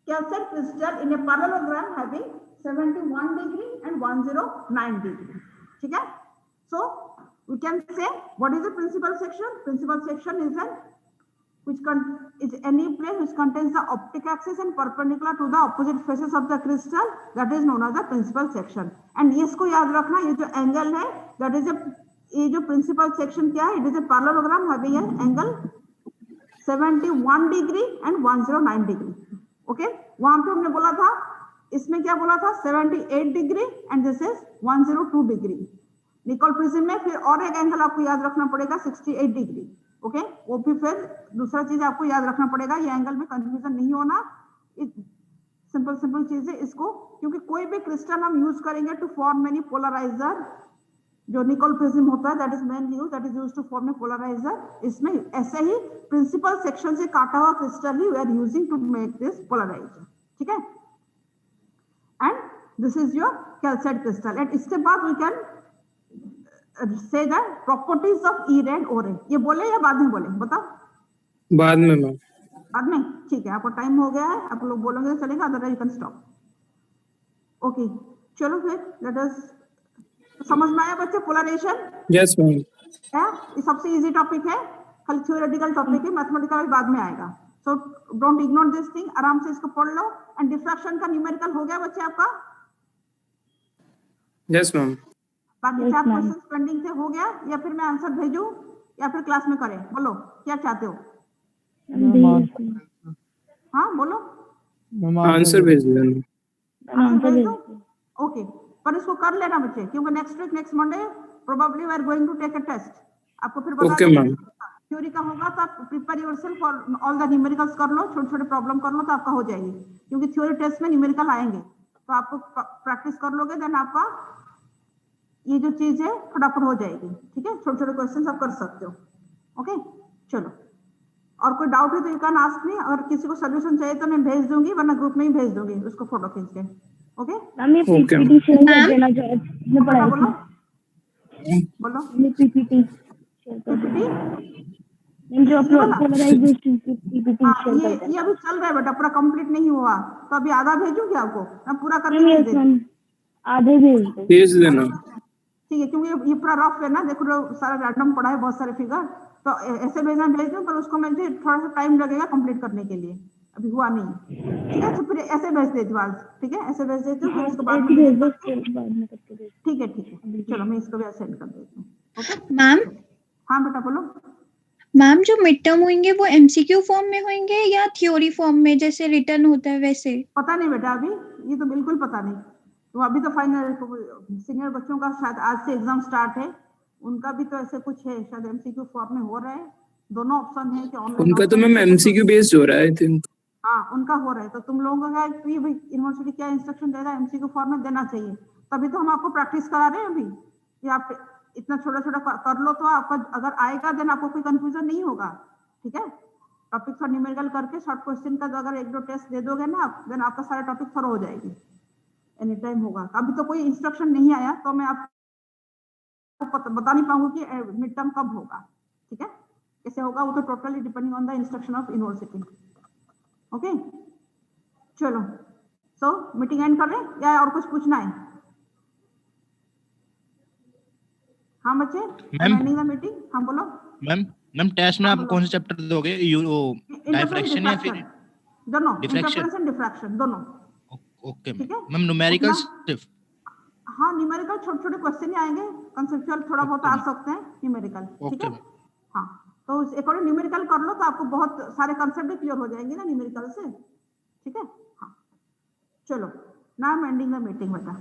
calcite crystal in a parallelogram having 71 degree and 109 degree. ठीक है, so we can say what is the principal section. Principal section is an is any plane which contains the optic axis and perpendicular to the opposite faces of the crystal, that is known as the principal section. And इसको याद रखना, ये जो angle है that is a, ये जो principal section क्या है, it is a parallelogram having an angle 71 degree and 109 degree. Okay, वहां पे हमने बोला था, इसमें क्या बोला था, 78 degree and this is 102 degree. Nicol prism में फिर और एक एंगल आपको याद रखना पड़ेगा 68 डिग्री. ओके, वो भी फिर दूसरा चीज आपको याद रखना पड़ेगा, ये एंगल में कंफ्यूजन नहीं होना, सिंपल चीजें इसको, क्योंकि कोई भी क्रिस्टल हम यूज करेंगे टू फॉर्म मेनी पोलराइजर, जो निकोल प्रिज्म होता है that is mainly used, that is used to form a polarizer. इसमें ऐसे ही प्रिंसिपल सेक्शन से काटा हुआ क्रिस्टल ही we are using to make this polarizer. ठीक है, and this is your calcite crystal. And इसके बाद we can say the properties of E ray and ओ रे. ये बोले या बाद में बोले, बताओ. बाद में मैम. बाद में, ठीक है, आपको टाइम हो गया है, आप लोग बोलोगे तो चलेगा, otherwise you can stop. Okay, चलो फिर लेट अस, समझ में आया बच्चे पोलराइजेशन? Yes, ma'am. है, ये सबसे इजी टॉपिक है, खाली थ्योरेटिकल टॉपिक है, मैथमेटिकल बाद में आएगा। So don't ignore this thing, आराम से इसको पढ़ लो। एंड डिफ्रैक्शन का न्यूमेरिकल हो गया बच्चे आपका? Yes, ma'am. बाकी Yes, 4 ma'am. क्वेश्चन पेंडिंग थे, हो गया? या फिर मैं आंसर भेजूं या फिर क्लास में करें? बोलो क्या चाहते हो? हाँ बोलो, Answer भेज देना। आंसर भेज दो। ओके, पर इसको कर लेना बच्चे, क्योंकि next week, next Monday probably we are going to take a test. आपको फिर बता Okay, देंगे, ma'am. थ्योरी का होगा तो आप prepare yourself for all the numericals कर लो, छोटे छोटे प्रॉब्लम कर लो तो आपका हो जाएगी, क्योंकि थ्योरी टेस्ट में न्यूमेरिकल आएंगे, तो आपको प्रैक्टिस कर लोगे, देन आपका ये जो चीज है फटाफट हो जाएगी। ठीक है, छोटे छोटे क्वेश्चन आप कर सकते हो। ओके, चलो, और कोई डाउट है तो यू कैन आस्क मी, अगर किसी को सोल्यूशन चाहिए तो मैं भेज दूंगी, वरना ग्रुप में ही भेज दूंगी उसको फोटो खींच के। ओके, मैम ये Okay, पीपीटी शेयर कर देना जो मैं बोलो पढ़ाई बोलो थी, बोलो, ये पीपीटी शेयर कर देना पीपीटी। मैम, जो ये वाला? पोलराइजेशन की पीपीटी हाँ, शेयर कर ये देना। अभी चल रहा है बेटा, पूरा कंप्लीट नहीं हुआ, तो अभी आधा भेजूंगी आपको, मैं पूरा करके मैम भेज यस देती मैम, आधे भेज दो। भेज देना। ठीक है, क्योंकि ये पूरा रफ है ना, देखो सारा रैंडम पड़ा है, बहुत सारे फिगर, तो ऐसे भेजना भेज दूं, पर उसको मुझे थोड़ा सा टाइम लगेगा कंप्लीट करने के लिए, अभी हुआ नहीं। ठीक है, तो फिर ऐसे भेज देती हूँ आज। ठीक है, ऐसे भेज देती हूँ, फिर इसको बाद ऐसे में भेज delete दो, करके। फिर बाद में करके भेज ठीक है ठीक है, चलो मैं इसको भी सेंड कर देती हूँ। ओके मैम, हाँ बेटा बोलो। मैम जो मिड टर्म होंगे वो एमसीक्यू फॉर्म में होंगे या थ्योरी फॉर्म में, जैसे रिटर्न होता है वैसे? पता नहीं बेटा, अभी ये तो बिल्कुल पता नहीं, तो अभी तो फाइनल सीनियर बच्चों का शायद आज से एग्जाम स्टार्ट है, उनका भी तो ऐसे कुछ है, शायद एमसीक्यू फॉर्म में हो रहा है। दोनों ऑप्शन है कि ऑनलाइन उनका तो मैम MCQ बेस्ड हो रहा है, आई थिंक। हाँ उनका हो रहा है, तो तुम लोगों का यूनिवर्सिटी क्या इंस्ट्रक्शन दे रहा है, एमसीक्यू फॉर्म में देना चाहिए, तभी तो हम आपको प्रैक्टिस करा रहे हैं अभी, कि आप इतना छोटा छोटा कर लो, तो आपका अगर आएगा देन आपको कोई कंफ्यूजन नहीं होगा। ठीक है, टॉपिक फॉर न्यूमेरिकल करके शॉर्ट क्वेश्चन का अगर 1-2 टेस्ट दे दोगे ना आप, देन आपका सारा टॉपिक थरो हो जाएगी, एनी टाइम होगा। अभी तो कोई इंस्ट्रक्शन नहीं आया, तो मैं आपको बता नहीं पाऊंगी कि मिड टर्म कब होगा। ठीक है, कैसे होगा वो तो totally depending on the instruction of university. Okay, चलो, सो मीटिंग एंड कर रहे हैं या और कुछ पूछना है? हाँ बच्चे, एंडिंग द मीटिंग। हाँ बोलो मैम टेस्ट में आप कौन से चैप्टर दोगे, डायफ्रैक्शन या फिर दोनों, डिफ्रैक्शन? इंटरफेरेंस एंड डिफ्रैक्शन दोनों। ओके ठीक है, मैम, न्यूमेरिकल सिर्फ? हाँ न्यूमेरिकल छोटे छोटे क्वेश्चन ही आएंगे, कंसेप्चुअल थोड़ा बहुत आ सकते हैं न्यूमेरिकल। ठीक है, हाँ, तो अकॉर्डिंग न्यूमेरिकल कर लो तो आपको बहुत सारे कंसेप्ट भी क्लियर हो जाएंगे ना न्यूमेरिकल से। ठीक है, हाँ चलो, now I am ending the meeting बेटा।